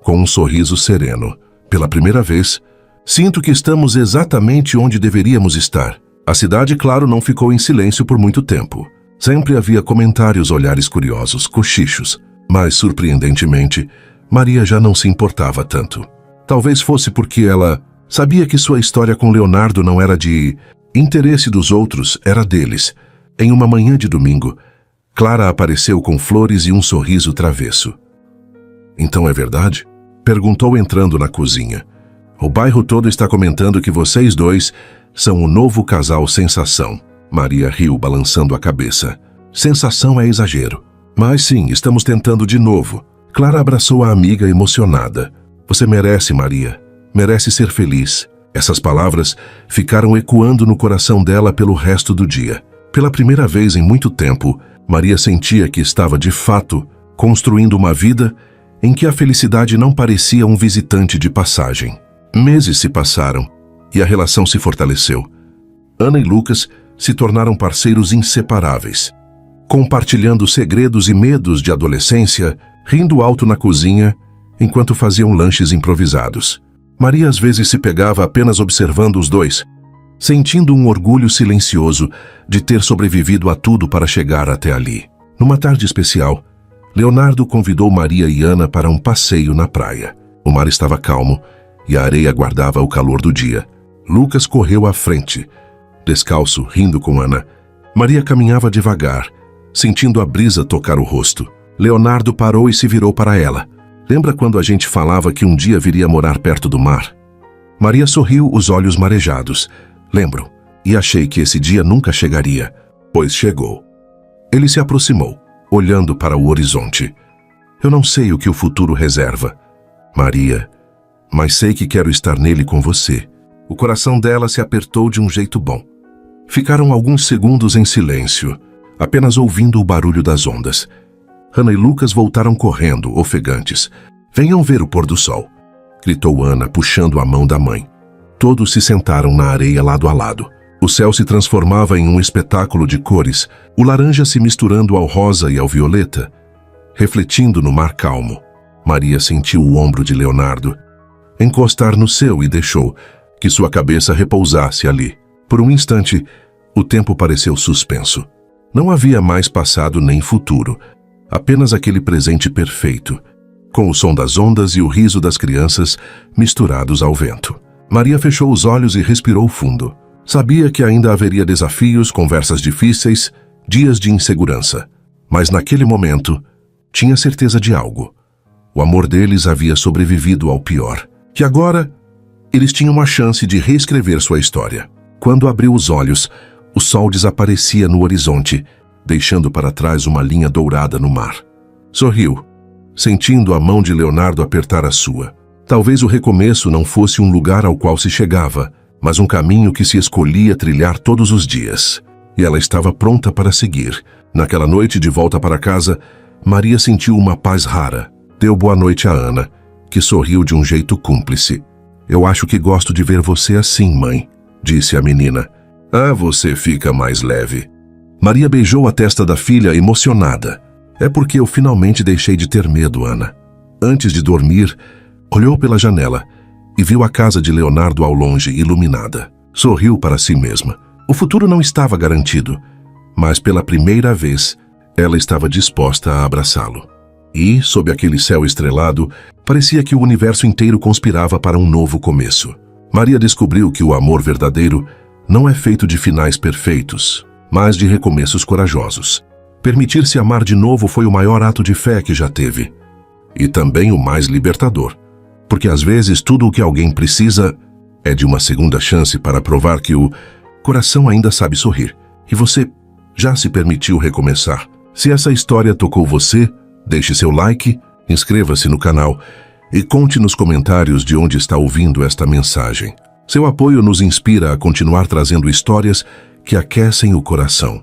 com um sorriso sereno. Pela primeira vez, sinto que estamos exatamente onde deveríamos estar. A cidade, claro, não ficou em silêncio por muito tempo. Sempre havia comentários, olhares curiosos, cochichos. Mas, surpreendentemente, Maria já não se importava tanto. Talvez fosse porque ela sabia que sua história com Leonardo não era de interesse dos outros, era deles. Em uma manhã de domingo, Clara apareceu com flores e um sorriso travesso. Então é verdade? Perguntou entrando na cozinha. O bairro todo está comentando que vocês dois são o novo casal sensação. Maria riu, balançando a cabeça. Sensação é exagero. Mas sim, estamos tentando de novo. Clara abraçou a amiga emocionada. Você merece, Maria. Merece ser feliz. Essas palavras ficaram ecoando no coração dela pelo resto do dia. Pela primeira vez em muito tempo, Maria sentia que estava, de fato, construindo uma vida em que a felicidade não parecia um visitante de passagem. Meses se passaram e a relação se fortaleceu. Ana e Lucas se tornaram parceiros inseparáveis, compartilhando segredos e medos de adolescência, rindo alto na cozinha enquanto faziam lanches improvisados. Maria às vezes se pegava apenas observando os dois, sentindo um orgulho silencioso de ter sobrevivido a tudo para chegar até ali. Numa tarde especial, Leonardo convidou Maria e Ana para um passeio na praia. O mar estava calmo e a areia guardava o calor do dia. Lucas correu à frente, descalço, rindo com Ana. Maria caminhava devagar, sentindo a brisa tocar o rosto. Leonardo parou e se virou para ela. Lembra quando a gente falava que um dia viria morar perto do mar? Maria sorriu, os olhos marejados. Lembro, e achei que esse dia nunca chegaria, pois chegou. Ele se aproximou, olhando para o horizonte. Eu não sei o que o futuro reserva, Maria, mas sei que quero estar nele com você. O coração dela se apertou de um jeito bom. Ficaram alguns segundos em silêncio, apenas ouvindo o barulho das ondas. Ana e Lucas voltaram correndo, ofegantes. Venham ver o pôr do sol, gritou Ana, puxando a mão da mãe. Todos se sentaram na areia lado a lado. O céu se transformava em um espetáculo de cores, o laranja se misturando ao rosa e ao violeta, refletindo no mar calmo. Maria sentiu o ombro de Leonardo encostar no seu e deixou que sua cabeça repousasse ali. Por um instante, o tempo pareceu suspenso. Não havia mais passado nem futuro, apenas aquele presente perfeito, com o som das ondas e o riso das crianças misturados ao vento. Maria fechou os olhos e respirou fundo. Sabia que ainda haveria desafios, conversas difíceis, dias de insegurança. Mas naquele momento, tinha certeza de algo. O amor deles havia sobrevivido ao pior. E agora, eles tinham uma chance de reescrever sua história. Quando abriu os olhos, o sol desaparecia no horizonte, deixando para trás uma linha dourada no mar. Sorriu, sentindo a mão de Leonardo apertar a sua. Talvez o recomeço não fosse um lugar ao qual se chegava, mas um caminho que se escolhia trilhar todos os dias. E ela estava pronta para seguir. Naquela noite, de volta para casa, Maria sentiu uma paz rara. Deu boa noite a Ana, que sorriu de um jeito cúmplice. Eu acho que gosto de ver você assim, mãe, disse a menina. Ah, você fica mais leve. Maria beijou a testa da filha, emocionada. É porque eu finalmente deixei de ter medo, Ana. Antes de dormir, olhou pela janela e viu a casa de Leonardo ao longe, iluminada. Sorriu para si mesma. O futuro não estava garantido, mas pela primeira vez, ela estava disposta a abraçá-lo. E, sob aquele céu estrelado, parecia que o universo inteiro conspirava para um novo começo. Maria descobriu que o amor verdadeiro não é feito de finais perfeitos, mas de recomeços corajosos. Permitir-se amar de novo foi o maior ato de fé que já teve. E também o mais libertador. Porque às vezes tudo o que alguém precisa é de uma segunda chance para provar que o coração ainda sabe sorrir. E você já se permitiu recomeçar. Se essa história tocou você, deixe seu like, inscreva-se no canal e conte nos comentários de onde está ouvindo esta mensagem. Seu apoio nos inspira a continuar trazendo histórias que aquecem o coração.